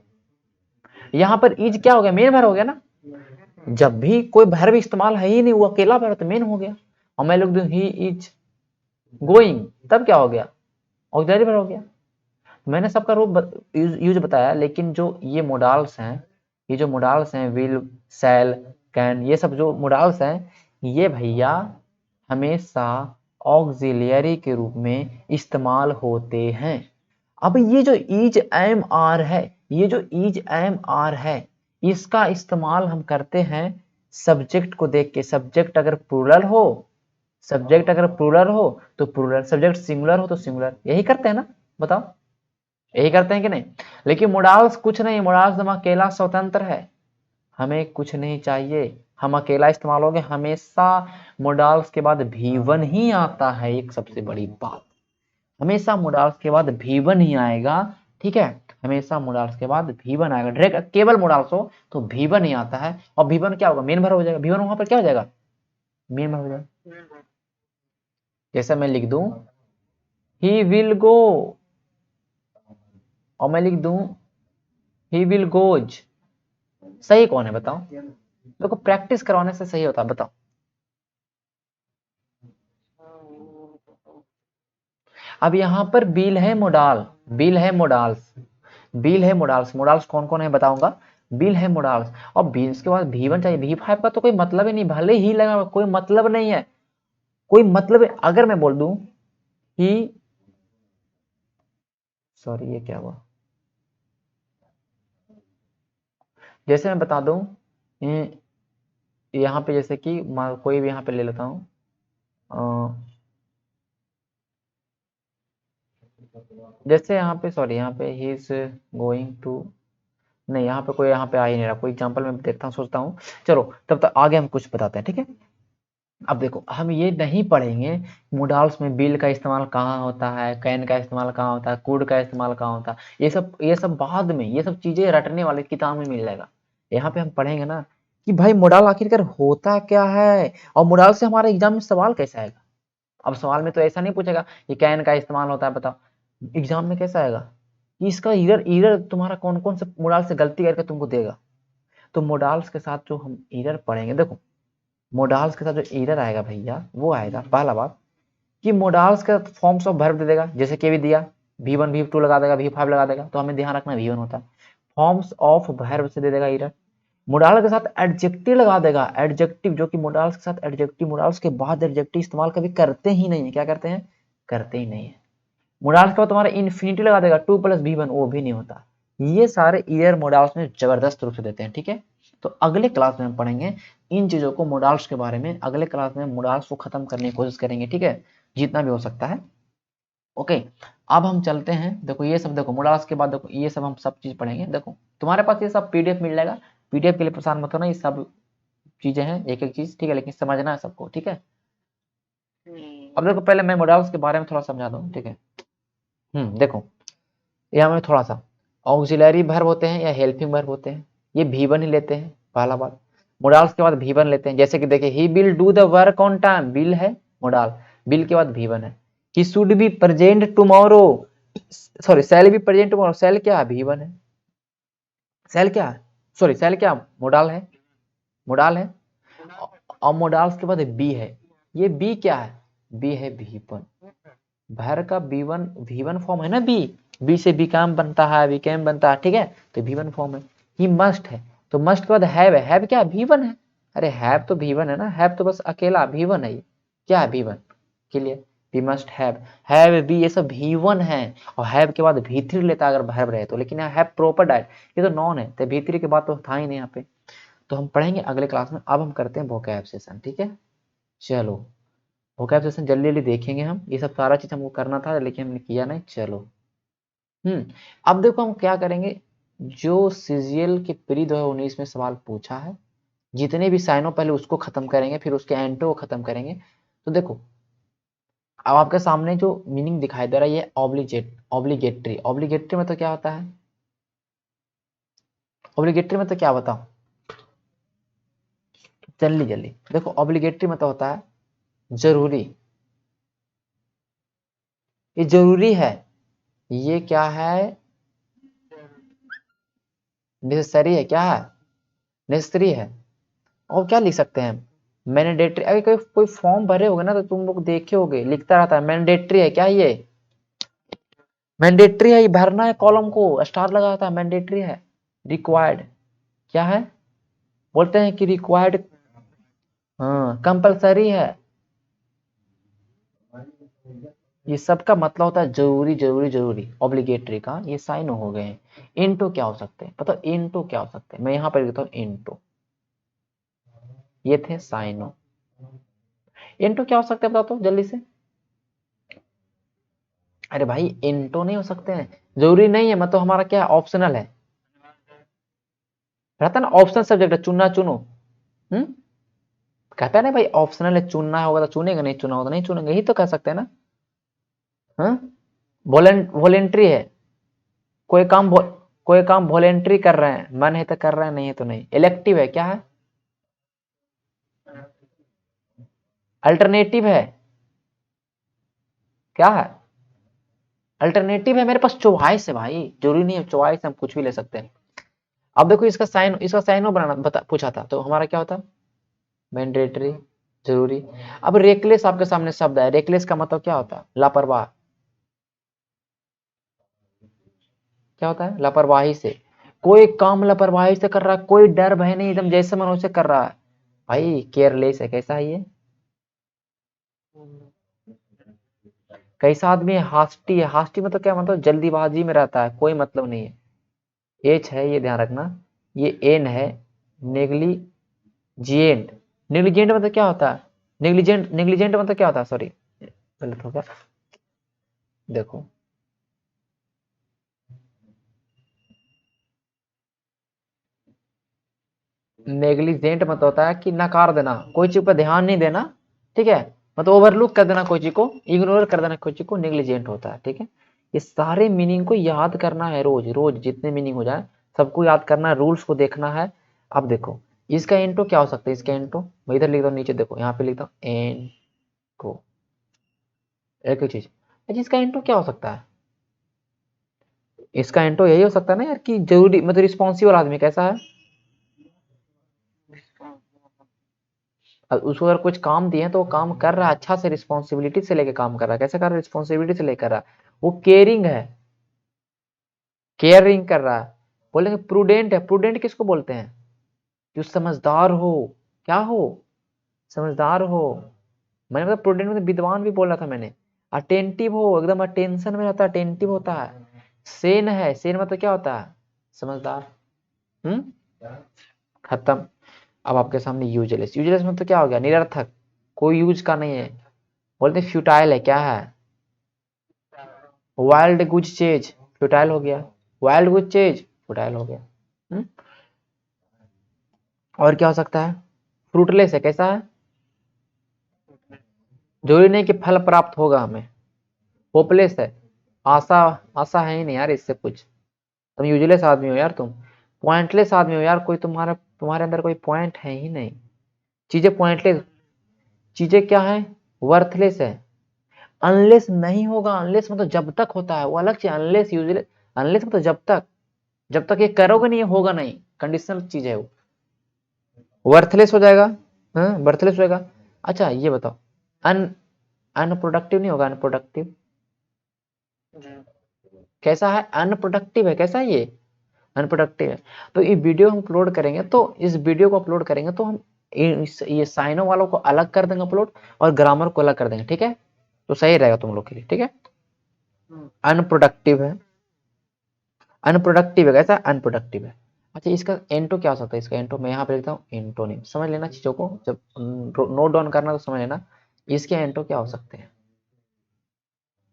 यहां पर इज क्या हो गया? मेन वर्ब हो गया ना। जब भी कोई वर्ब इस्तेमाल है ही नहीं, वो अकेला वर्ब तो मेन हो गया। और मैं लिख दूं ही इज गोइंग, तब क्या हो गया? ऑक्सिलरी वर्ब हो गया। मैंने सबका रूप यूज बताया, लेकिन जो ये मोडाल्स हैं, ये जो मोडाल्स हैं, विल, शैल, कैन, ये सब जो मोडाल्स हैं, ये भैया हमेशा ऑक्सिलियरी के रूप में इस्तेमाल होते हैं। अब ये जो इज एम आर है, ये जो इज एम आर है, इसका इस्तेमाल हम करते हैं सब्जेक्ट को देख के। सब्जेक्ट अगर प्लूरल हो, सब्जेक्ट अगर प्लूरल हो तो प्लूरल, सब्जेक्ट सिंगुलर हो तो सिंगुलर, यही करते हैं ना? बताओ, यही करते हैं कि नहीं? लेकिन मोडाल्स कुछ नहीं, मोडाल्स हम अकेला स्वतंत्र है, हमें कुछ नहीं चाहिए, हम अकेला इस्तेमाल होंगे हमेशा। मोडाल्स के बाद भी वन ही आता है, एक सबसे बड़ी बात, हमेशा मोडाल्स के बाद भी वन ही आएगा। ठीक है, हमेशा मोडाल्स के बाद भी वन आएगा। डायरेक्ट केवल मोडाल्स हो तो भी वन ही आता है, और भी वन क्या होगा? मेन वर्ब हो जाएगा। भी वन वहां पर क्या हो जाएगा? मेन वर्ब हो जाएगा। जैसा मैं लिख दूं ही विल गो, और मैं लिख दूं ही विल गोज, सही कौन है बताओ? देखो, प्रैक्टिस करवाने से सही होता है, बताओ। अब यहाँ पर बिल है मोडाल, बिल है मोडाल्स, बिल है मोडाल्स। मोडाल्स कौन कौन है बताऊंगा। बिल है मोडाल्स, और बिल्स के बाद भी वन चाहिए। भी फाइव का तो कोई मतलब ही नहीं, भले ही लगा, कोई मतलब नहीं है, कोई मतलब है। अगर मैं बोल दूं ही, सॉरी ये क्या हुआ, जैसे मैं बता दूं यहाँ पे, जैसे कि कोई भी यहाँ पे ले लेता हूँ, जैसे यहाँ पे सॉरी यहाँ पे ही इज गोइंग टू, नहीं यहाँ पे कोई यहाँ पे आ ही नहीं रहा, कोई एग्जांपल मैं देखता हूँ सोचता हूँ। चलो तब तक आगे हम कुछ बताते हैं, ठीक है। अब देखो हम ये नहीं पढ़ेंगे मोडाल्स में बिल का इस्तेमाल कहाँ होता है, कैन का इस्तेमाल कहाँ होता है, कुड का इस्तेमाल कहाँ होता है, ये सब बाद में, ये सब चीजें रटने वाले किताब में मिल जाएगा। यहाँ पे हम पढ़ेंगे ना कि भाई मोडाल आखिरकार होता क्या है और मोडाल से हमारे एग्जाम में सवाल कैसे आएगा। अब सवाल में तो ऐसा नहीं पूछेगा ये कैन का इस्तेमाल होता है बताओ, एग्जाम में कैसा आएगा कि इसका ईरर ईरर तुम्हारा कौन कौन से मोडाल से गलती करके तुमको देगा। तो मोडाल्स के साथ जो हम ईरर पढ़ेंगे, देखो मोडाल्स के साथ जो ईरर आएगा भैया वो आएगा पहला बात कि मोडाल्स का फॉर्म्स ऑफ वर्ब दे देगा, जैसे के भी दिया V1 V2 लगा देगा, V5 लगा देगा, तो हमें ध्यान रखना V1 होता है। फॉर्म्स ऑफ वर्ब से दे देगा ईरर। मोडाल के साथ एडजेक्टिव लगा देगा, एडजेक्टिव जो कि मोडाल्स के साथ एडजेक्टिव, मोडाल्स के बाद एडजेक्टिव इस्तेमाल कभी करते ही नहीं है। क्या करते हैं? करते ही नहीं है। मोडाल्स के बाद तुम्हारा इन्फिनिटी लगा देगा 2 + V1, वो भी नहीं होता। ये सारे ईयर मोडाल्स में जबरदस्त रूप से देते हैं, ठीक है। तो अगले क्लास में हम पढ़ेंगे इन चीजों को, मोडाल्स के बारे में। अगले क्लास में मोडाल्स को खत्म करने की कोशिश करेंगे, ठीक है, जितना भी हो सकता है। ओके, अब हम चलते हैं। देखो ये सब, देखो मोडाल्स के बाद देखो ये सब हम सब चीज पढ़ेंगे। देखो तुम्हारे पास ये सब पीडीएफ मिल जाएगा, पीडीएफ के लिए परेशान मत होना, ये सब चीजें हैं एक एक चीज, ठीक है, लेकिन समझना है सबको, ठीक है। अब देखो पहले मैं मोडाल्स के बारे में थोड़ा समझा दूं, ठीक है। देखो यहाँ में थोड़ा सा ऑक्सिलरी वर्ब होते हैं या हेल्पिंग वर्ब होते हैं, ये V1 ही लेते हैं पहला बात। मोडाल्स के बाद V1 लेते हैं, जैसे कि देखिए he will do the work on time, will है मोडाल, विल के बाद V1 है। He should be present tomorrow, sorry shall be present tomorrow, shall क्या है? V1 है। शैल क्या है? सॉरी शैल क्या मोडाल है? मोडाल है। और मोडाल्स के बाद बी है, ये बी क्या है? बी है V1। भर का B1 V1 फॉर्म है ना, बी, बी से बिकाम बनता है, बिकेम बनता है, ठीक है, तो V1 फॉर्म है। ही मस्ट है, तो मस्ट के बाद हैव है, हैव क्या? V1 है। अरे हैव तो V1 है ना, हैव तो बस अकेला V1 है, ये क्या है? V1 के लिए वी मस्ट हैव बी, ये सब V1 है। और हैव के बाद V3 लेता अगर वर्ब रहे तो, लेकिन यहाँ हैव प्रॉपर डाइट, ये तो नॉन है, तो V3 के बाद तो था ही नहीं यहाँ पे। तो हम पढ़ेंगे अगले क्लास में। अब हम करते हैं वोकैब सेशन, ठीक है। चलो वोकैब सेशन जल्दी जल्दी देखेंगे हम, ये सब सारा चीज हमको करना था लेकिन हमने किया नहीं। चलो अब देखो हम क्या करेंगे, जो सीजीएल के प्री 2019 में सवाल पूछा है, जितने भी साइनो पहले उसको खत्म करेंगे, फिर उसके एंटो को खत्म करेंगे। तो देखो अब आपके सामने जो मीनिंग दिखाई दे रहा है ये ऑब्लिगेटरी, ऑब्लिगेटरी में तो क्या होता है? ऑब्लिगेटरी में तो क्या बताओ जल्दी जल्दी, देखो ऑब्लिगेटरी में तो होता है जरूरी, ये जरूरी है। ये क्या है? नेसेसरी है, क्या है? नेसेसरी है। और क्या लिख सकते हैं? मैंडेटरी, अगर कोई कोई फॉर्म भरे होगे ना तो तुम लोग देखे होगे लिखता रहता है मैंडेटरी है, क्या ये? मैंडेटरी है, ये भरना है, कॉलम को स्टार लगा होता है, मैंडेटरी है। रिक्वायर्ड क्या है? बोलते हैं कि रिक्वायर्ड, हाँ कंपलसरी है। ये सबका मतलब होता है जरूरी जरूरी जरूरी, ऑब्लिगेटरी का ये साइन हो गए हैं। इनटू क्या हो सकते हैं पता? इनटू क्या हो सकते हैं, मैं यहाँ पर लिखता हूँ इनटू, ये थे साइनो। इनटू क्या हो सकते हैं बता तो जल्दी से। अरे भाई इनटू नहीं हो सकते हैं, जरूरी नहीं है, मतलब हमारा क्या ऑप्शनल है, रहता है ना ऑप्शनल सब्जेक्ट है, चुनना चुनो। हम्म कहता है ना भाई ऑप्शनल है, चुनना होगा तो चुनेगा, नहीं चुना होगा तो नहीं चुनेंगे, यही तो कह सकते हैं ना। हाँ वॉलेंट्री है, कोई काम कोई काम वॉलेंट्री कर रहे हैं, मन है तो कर रहे हैं, नहीं है तो नहीं। इलेक्टिव है, क्या है? अल्टरनेटिव है, क्या है? अल्टरनेटिव है, मेरे पास चॉइस है भाई, जरूरी नहीं है, चॉइस हम कुछ भी ले सकते हैं। अब देखो इसका साइनो बनाना पूछा था तो हमारा क्या होता? मैंडेटरी, जरूरी। अब रेकलेस आपके सामने शब्द है, रेकलेस का मतलब क्या होता है? लापरवाह, क्या होता है? लापरवाही से, कोई काम लापरवाही से कर रहा है, कोई डर भय नहीं, एकदम जैसे मन वैसे कर रहा है, भाई केयरलेस है। कैसा है ये? कैसा आदमी है? हास्टी है, हास्टी मतलब क्या मतलब? जल्दीबाजी में रहता है, कोई मतलब नहीं है। एच है, ये ध्यान रखना, ये एन है। नेग्लिजेंट, नेग्लिजेंट मतलब क्या होता है? नेग्लिजेंट, नेग्लिजेंट मतलब क्या होता है? सॉरी गलत हो गया, देखो नेग्लिजेंट मतलब होता है कि नकार देना, कोई चीज पर ध्यान नहीं देना, ठीक है, मतलब ओवरलुक कर देना कोई चीज को, इग्नोर कर देना कोई चीज को, नेग्लिजेंट होता है, ठीक है। ये सारे मीनिंग को याद करना है, रोज रोज जितने मीनिंग हो जाए सबको याद करना है, रूल्स को देखना है। अब देखो इसका इंटो क्या हो सकता है, इसका इंटो मैं इधर लिखता हूँ, नीचे देखो यहाँ पे लिखता हूँ एन को, एक ही चीज। अच्छा इसका इंटो क्या हो सकता है, इसका इंटो यही हो सकता है ना यार कि जरूरी मतलब रिस्पॉन्सिबल आदमी कैसा है, अब उसको अगर कुछ काम दिए तो वो काम कर रहा है अच्छा से, रिस्पॉन्सिबिलिटी से लेके काम कर रहा है, कैसे कर रहा है, रिस्पॉन्सिबिलिटी से लेकर रहा है, वो केयरिंग है, केयरिंग कर रहा है। बोलेंगे प्रूडेंट है, प्रूडेंट किसको बोलते हैं, जो समझदार हो, क्या हो, समझदार हो। मैंने मतलब प्रूडेंट मतलब विद्वान भी बोला था मैंने। अटेंटिव हो, एकदम अटेंशन में रहता है, अटेंटिव होता है। सेन है, सेन मतलब क्या होता है, समझदार। खत्म। अब आपके सामने यूजलेस, यूजलेस मतलब क्या हो गया, निरर्थक, कोई यूज का नहीं है। बोलते फ्यूटाइल है, क्या है, वाइल्ड गुज चेज, फ्यूटाइल हो गया, वाइल्ड गुज चेज फ्यूटाइल हो गया। हुँ? और क्या हो सकता है, फ्रूटलेस है, कैसा है, जरूरी नहीं कि फल प्राप्त होगा हमें, होपलेस है, आशा, आशा है ही नहीं यार इससे कुछ, तुम यूजलेस आदमी हो यार तुम, पॉइंटलेस आदमी हो यार, कोई तुम्हारा तुम्हारे अंदर कोई पॉइंट है ही नहीं, चीजें पॉइंटलेस, चीजें क्या है, वर्थलेस है। अनलेस नहीं होगा, अनलेस मतलब जब तक होता है वो अलग चीज, अनलेस यूजलेस, अनलेस मतलब जब तक ये करोगे नहीं होगा नहीं, कंडीशनल चीज है वो, वर्थलेस हो जाएगा, हाँ वर्थलेस हो जाएगा। अच्छा ये बताओ, अन अनप्रोडक्टिव नहीं होगा, अनप्रोडक्टिव कैसा है, अनप्रोडक्टिव है, कैसा है ये, अनप्रोडक्टिव है। तो ये वीडियो हम अपलोड करेंगे, तो इस वीडियो को अपलोड करेंगे तो हम ये साइनो वालों को अलग कर देंगे अपलोड, और ग्रामर को अलग कर देंगे, ठीक है, तो सही रहेगा तुम लोग के लिए, ठीक है। अनप्रोडक्टिव है, अनप्रोडक्टिव है, कैसा अनप्रोडक्टिव है। अच्छा इसका एंटो क्या हो सकता है, इसका एंटो मैं यहाँ पे लिखता हूँ एंटोनिम, समझ लेना चीजों को, जब नोट डाउन करना तो समझ लेना, इसके एंटो क्या हो सकते हैं।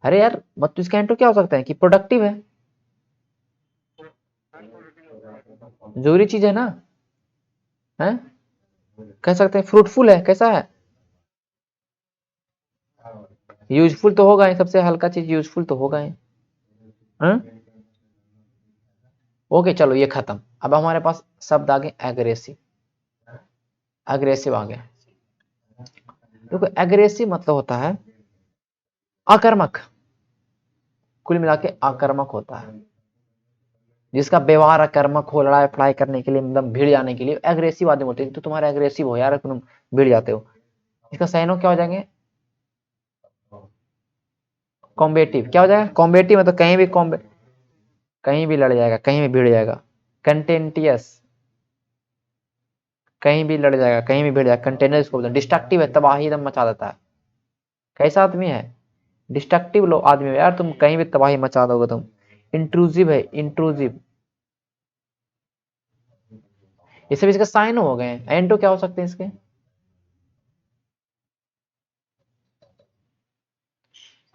अरे यार मतलब इसका एंटो क्या हो सकता है कि प्रोडक्टिव है, जरूरी चीज है ना, है, कह सकते हैं फ्रूटफुल है, कैसा है, यूजफुल तो होगा ही, सबसे हल्का चीज यूजफुल तो होगा ही, हाँ? ओके चलो ये खत्म। अब हमारे पास शब्द आ गए एग्रेसिव, एग्रेसिव आ गया। देखो एग्रेसिव मतलब होता है आक्रामक, कुल मिला के आक्रामक होता है, जिसका व्यवहार आक्रामक हो, लड़ाई फड़ाई करने के लिए, मतलब भिड़ जाने के लिए एग्रेसिव आदमी होते हैं, तो तुम्हारा एग्रेसिव हो यार, तुम भिड़ जाते हो। इसका सैनो क्या हो जाएंगे, कॉम्बेटिव, क्या हो जाएगा कॉम्बेटिव, मतलब कहीं भी लड़ जाएगा, कहीं भी भिड़ जाएगा। कंटेंटियस, कहीं भी लड़ जाएगा, कहीं भी भिड़ जाएगा। कंटेनर को बोलते हैं। डिस्ट्रक्टिव है, तबाही एकदम मचा देता है, कैसा आदमी है, डिस्ट्रक्टिव लो आदमी है यार, तुम कहीं भी तबाही मचा दोगे तुम। इंट्रूसिव है, इंट्रूसिव, ये सब इसके साइन हो गए हैं। एंटो क्या हो सकते हैं इसके,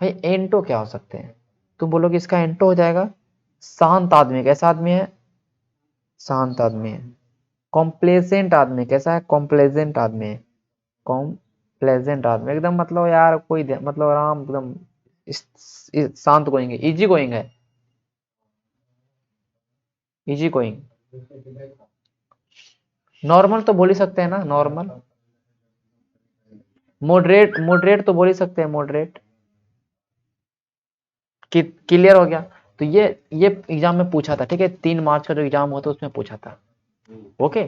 भाई एंटो क्या हो सकते हैं, तुम बोलोगे इसका एंटो हो जाएगा शांत आदमी, कैसा आदमी है, शांत आदमी है। कॉम्प्लेजेंट आदमी, कैसा है, कॉम्प्लेजेंट आदमी है, कॉम्प्लेजेंट आदमी एकदम, मतलब यार कोई मतलब आराम एकदम, शांत गोइंग है, इजी गोइंग है, इजी गोइंग। नॉर्मल तो बोल ही सकते हैं ना, नॉर्मल। मॉडरेट, मॉडरेट तो बोल ही सकते हैं, मॉडरेट। क्लियर हो गया। तो ये एग्जाम में पूछा था, ठीक है, 3 मार्च का जो एग्जाम हुआ था उसमें पूछा था। ओके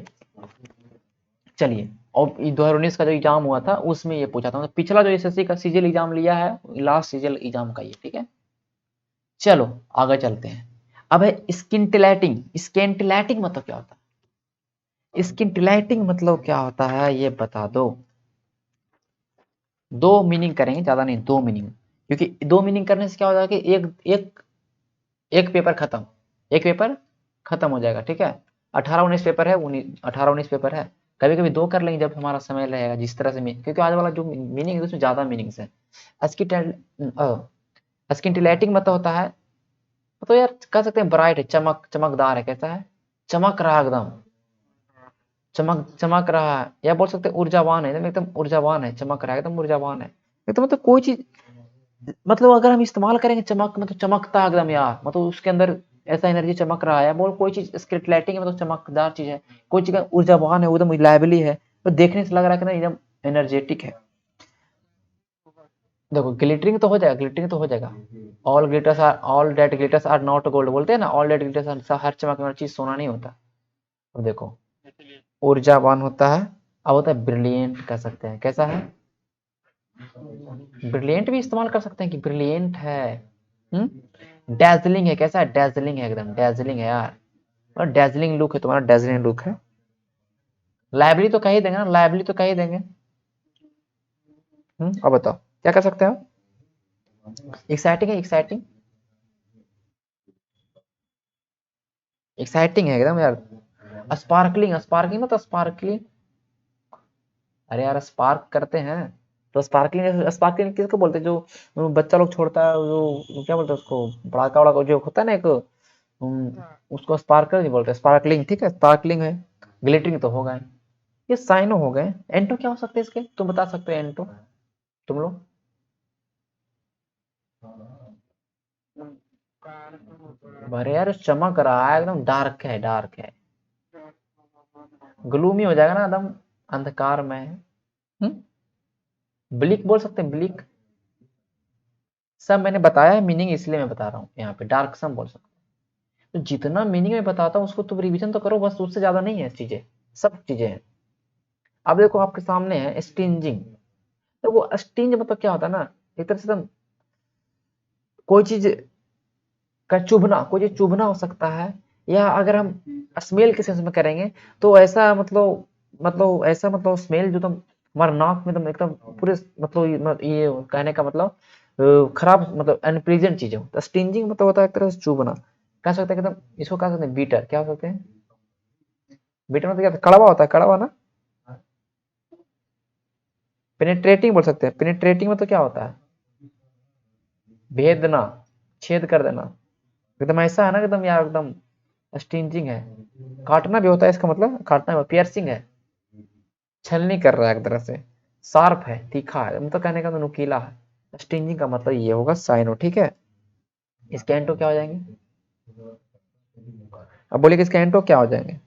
चलिए, और 2019 का जो एग्जाम हुआ था उसमें ये पूछा था, मतलब पिछला जो एसएससी का सीजीएल एग्जाम लिया है, लास्ट सीजीएल एग्जाम का ये, ठीक है। चलो आगे चलते हैं। अब है स्किंटिलैटिंग, स्किंटिलैटिंग मतलब क्या होता है, स्किंटिलैटिंग मतलब क्या होता है ये बता दो। दो मीनिंग करेंगे, ज्यादा नहीं, दो मीनिंग, क्योंकि दो मीनिंग करने से क्या हो जाएगा कि एक एक एक पेपर खत्म, एक पेपर खत्म हो जाएगा, ठीक है। 18-19 पेपर है, 18-19 पेपर है, कभी कभी दो कर लेंगे जब हमारा समय रहेगा, जिस तरह से क्योंकि आज वाला जो मीनिंग है उसमें ज्यादा मीनिंग्स है। स्किंटिलैटिंग मतलब होता है, तो यार कह सकते हैं ब्राइट है, चमकदार है, कैसा है, चमक रहा एकदम, चमक चमक रहा है, या बोल सकते हैं ऊर्जावान है, एकदम ऊर्जावान है, चमक रहा है, एकदम ऊर्जावान है। तो मतलब कोई चीज, मतलब अगर हम इस्तेमाल करेंगे चमक, मतलब चमकता एकदम यार, मतलब उसके अंदर ऐसा एनर्जी चमक रहा है, बोल कोई चीज स्क्रिटलाइटिंग है, मतलब चमकदार चीज है, कोई चीज ऊर्जावान है, एकदम लाइवली है, तो देखने से लग रहा है कि ना एकदम एनर्जेटिक है। देखो ग्लिटरिंग तो हो जाएगा, ग्लिटरिंग तो हो जाएगा। All that glitters are not gold, बोलते हैं ना, ऑल दैट ग्लिटर्स, हर चमकने वाली चीज सोना नहीं होता। अब देखो, ऊर्जावान होता है, अब होता है ब्रिलियंट, कह सकते हैं कैसा है, ब्रिलियंट भी इस्तेमाल कर सकते हैं कि ब्रिलियंट है। डैजलिंग है, कैसा है, डैजलिंग है, एकदम डैजलिंग है यार, और डैजलिंग लुक है तुम्हारा, डैजलिंग लुक है। लाइब्रेरी तो कह ही देंगे ना, लाइब्रेरी तो कह ही देंगे। अब बताओ क्या कर सकते हैं। एक्साइटिंग है, एक्साइटिंग, एक्साइटिंग है एकदम यार। स्पार्कलिंग, स्पार्कलिंग मतलब स्पार्कलिंग, अरे यार स्पार्क करते हैं, तो स्पार्कलिंग, स्पार्कलिंग किसको बोलते हैं, जो बच्चा लोग छोड़ता है, जो क्या बोलते हैं उसको, पड़ाका वड़ाका जो होता है ना एक, उसको स्पार्कल नहीं बोलते, स्पार्कलिंग, ठीक है, स्पार्कलिंग है। ग्लिटरिंग तो होगा ही। ये साइनो हो गए, एंटो क्या हो सकते हैं इसके, तुम बता सकते हो एंटो, तुम लोग। अरे यार चमक रहा है, एकदम डार्क है, डार्क है, ग्लूमी हो जाएगा ना एकदम, अंधकार में है। ब्लिक बोल सकते हैं, ब्लिक। सब मैंने बताया है मीनिंग, इसलिए मैं बता रहा हूँ, यहाँ पे डार्क सम बोल सकते हैं। तो जितना मीनिंग मैं बताता हूँ उसको तुम रिवीजन तो करो बस, उससे ज्यादा नहीं है चीजें, सब चीजें हैं। अब देखो आपके सामने है स्टिंजिंग, तो वो स्टिंज मतलब क्या होता है ना, एक तरह से तुम कोई चीज का चुभना, कोई चीज चुभना हो सकता है, या अगर हम स्मेल के सेंस में करेंगे, तो ऐसा मतलब ऐसा मतलब स्मेल जो तुम हमारे नाक में तुम एकदम पूरे, मतलब ये कहने का मतलब खराब, मतलब अनप्लीजेंट चीजें हो, तो स्टिंजिंग मतलब होता है एक तरह से चुभना। कह सकते हैं कि तुम इसको कह सकते हैं बीटर, क्या हो सकते हैं, बीटर मतलब क्या होता है? कड़वा होता है, कड़वा ना। पेनिट्रेटिंग बोल सकते हैं, पेनिट्रेटिंग मतलब क्या होता है, भेदना, छेद कर देना, एकदम ऐसा है ना एकदम यार, एकदम स्टिंजिंग है। काटना भी होता है इसका मतलब, काटना भी, पियर्सिंग है, छलनी कर रहा है एक तरह से, शार्प है, तीखा है, मतलब कहने का तो नुकीला है। स्टिंजिंग का मतलब ये होगा साइनो, ठीक है। इसके एंटो क्या हो जाएंगे, अब बोलिए कि इसके एंटो क्या हो जाएंगे।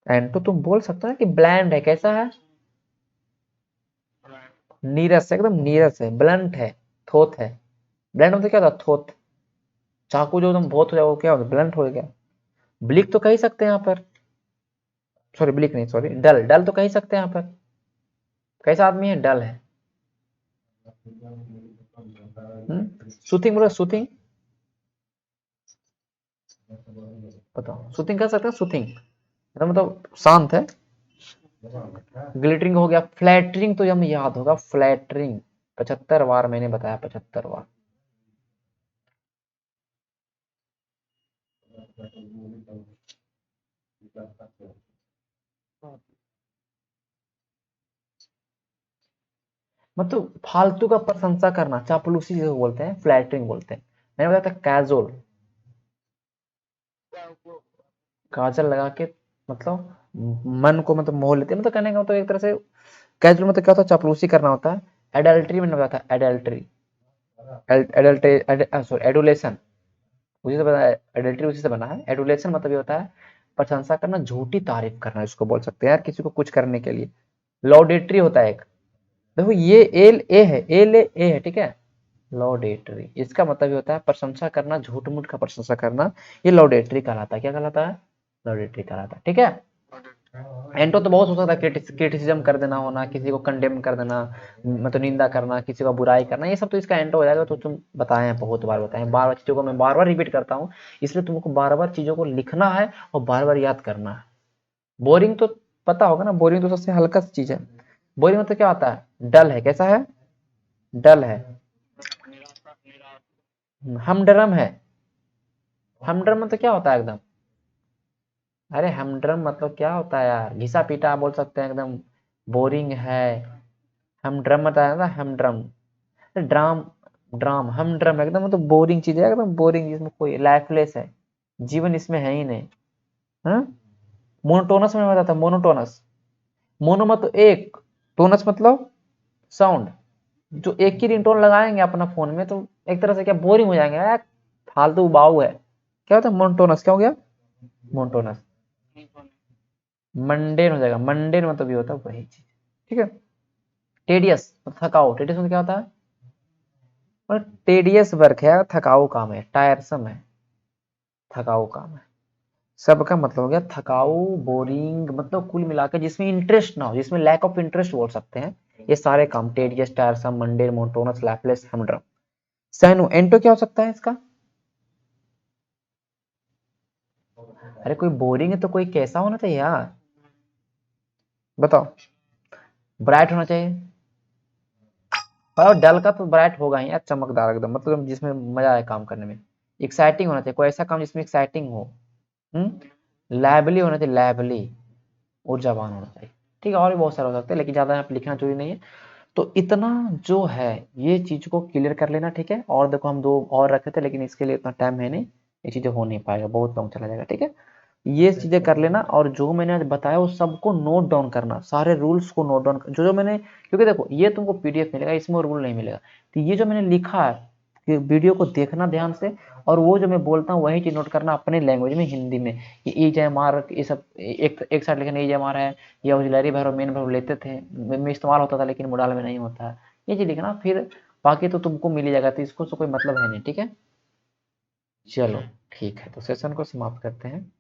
एंटो तुम बोल सकते हो ना कि ब्लैंड है, कैसा है, नीरस है, एकदम नीरस है, ब्लंट है, थोथ है। ब्लैंड मतलब क्या था, थोथ, चाकू जो तुम बहुत हो जाओ क्या होगा, ब्लंट हो गया। ब्लिक तो कह ही सकते हैं यहाँ पर, सॉरी ब्लिक नहीं, सॉरी डल, डल तो कह ही सकते हैं यहाँ पर, कैसा आदमी है, डल है। सूथिंग बोलो, सूथिंग, बताओ सूथिंग कह सकते हैं, सूथिंग मतलब शांत है। ग्लिटरिंग हो गया, फ्लैटरिंग तो हमें याद होगा, फ्लैटरिंग 75 बार मैंने बताया, 75 बार। मतलब फालतू का प्रशंसा करना, चापलूसी जिसे बोलते हैं, फ्लैटरिंग बोलते हैं। मैंने बताया था कैजुअल, काजल लगा के, मतलब मन को मतलब मोह लेते हैं, मतलब कहने का मतलब एक तरह से कैजुअल मतलब क्या होता है, चापलूसी करना होता है। एडल्ट्री मैंने बताया था, एडल्ट्री, एडल्ट्री, सॉरी एडुलेशन, उसी से बना है, एडल्ट्री उसी से बना है। एडुलेशन मतलब ये होता है प्रशंसा करना, झूठी तारीफ करना, इसको बोल सकते हैं यार, किसी को कुछ करने के लिए। लॉडेटरी होता है एक, देखो ये एल ए है, एल ए है, ठीक है। लॉडेटरी इसका मतलब ये होता है प्रशंसा करना, झूठ मूठ का प्रशंसा करना, ये लॉडेटरी कहलाता है, क्या कहलाता है, लॉडेटरी कहलाता है, ठीक है। एंटो तो बहुत हो सकता है, क्रिटिसिज्म कर देना, होना किसी को कंडेम कर देना, मतलब निंदा करना, किसी का बुराई करना, ये सब तो इसका एंटो हो जाएगा। तो तुम बताए हैं, बहुत बार बताए हैं, बार बार चीजों को मैं बार बार रिपीट करता हूँ, इसलिए तुमको बार बार चीजों को लिखना है और बार बार याद करना है। बोरिंग तो पता होगा ना, बोरिंग तो सबसे हल्का सी चीज है। बोरिंग मतलब क्या होता है, डल है, कैसा है, डल है। हमड्रम है, हमड्रम मतलब क्या होता है एकदम, अरे हमड्रम मतलब क्या होता है यार, घिसा पीटा बोल सकते हैं एकदम, बोरिंग है। हमड्रम मतलब है ना, हमड्रम, ड्राम, ड्राम, हमड्रम एकदम मतलब बोरिंग चीज है, एकदम बोरिंग, जिसमें कोई लाइफलेस है, जीवन इसमें है ही नहीं। हाँ मोनोटोनस में बताता, मोनोटोनस, मोनो मतलब एक, टोनस मतलब साउंड। जो एक ही रिंगटोन लगाएंगे अपना फोन में तो एक तरह से क्या बोरिंग हो जाएंगे यार, फालतू बाऊ है। क्या होता है मोनोटोनस, क्या हो गया मोनोटोनस, मंडेन हो जाएगा, मंडेन मतलब ये होता है वही चीज, ठीक है। टेडियस थकाऊ, टेडियस मतलब क्या होता है, और टेडियस वर्क है, थकाऊ काम है, टायरसम है, थकाऊ काम है। सबका मतलब हो गया थकाऊ, बोरिंग, मतलब कुल मिलाकर जिसमें इंटरेस्ट ना हो, जिसमें लैक ऑफ इंटरेस्ट बोल सकते हैं, ये सारे काम टेडियस, टायरसम, मंडेन, मोनोटोनस, लैपलेस, हमड्रम। सैनो एंटो क्या हो सकता है इसका, अरे कोई बोरिंग है तो कोई कैसा होना चाहिए यार, बताओ। ब्राइट होना चाहिए, और डल का तो ब्राइट होगा ही यार, चमकदार एकदम, मतलब जिसमें मजा आए काम करने में। एक्साइटिंग होना चाहिए, कोई ऐसा काम जिसमें एक्साइटिंग हो। लाइवली होना चाहिए, लाइवली, ऊर्जावान होना चाहिए। ठीक है, और भी बहुत सारे हो सकते हैं लेकिन ज्यादा यहाँ पे लिखना जरूरी नहीं है। तो इतना जो है ये चीज को क्लियर कर लेना, ठीक है। और देखो हम दो और रखे थे लेकिन इसके लिए इतना टाइम है नहीं, ये चीजें हो नहीं पाएगा, बहुत लॉन्ग चला जाएगा, ठीक है। ये चीजें कर लेना, और जो मैंने आज बताया वो सबको नोट डाउन करना, सारे रूल्स को नोट डाउन, जो जो मैंने, क्योंकि देखो ये तुमको पीडीएफ मिलेगा, इसमें रूल नहीं मिलेगा। तो ये जो मैंने लिखा है, कि वीडियो को देखना ध्यान से, और वो जो मैं बोलता हूँ वही चीज नोट करना अपने लैंग्वेज में, हिंदी में। ये ई जे एम आर ये सब एक एक साइड लिखना, ई जे एम आर है, ये ऑक्सिलरी वर्ब मेन वर्ब लेते थे, में इस्तेमाल होता था लेकिन मोडाल में नहीं होता है, ये चीज लिखना। फिर बाकी तो तुमको मिल ही जाएगा, तो इसको तो कोई मतलब है नहीं, ठीक है। चलो ठीक है, तो सेशन को समाप्त करते हैं।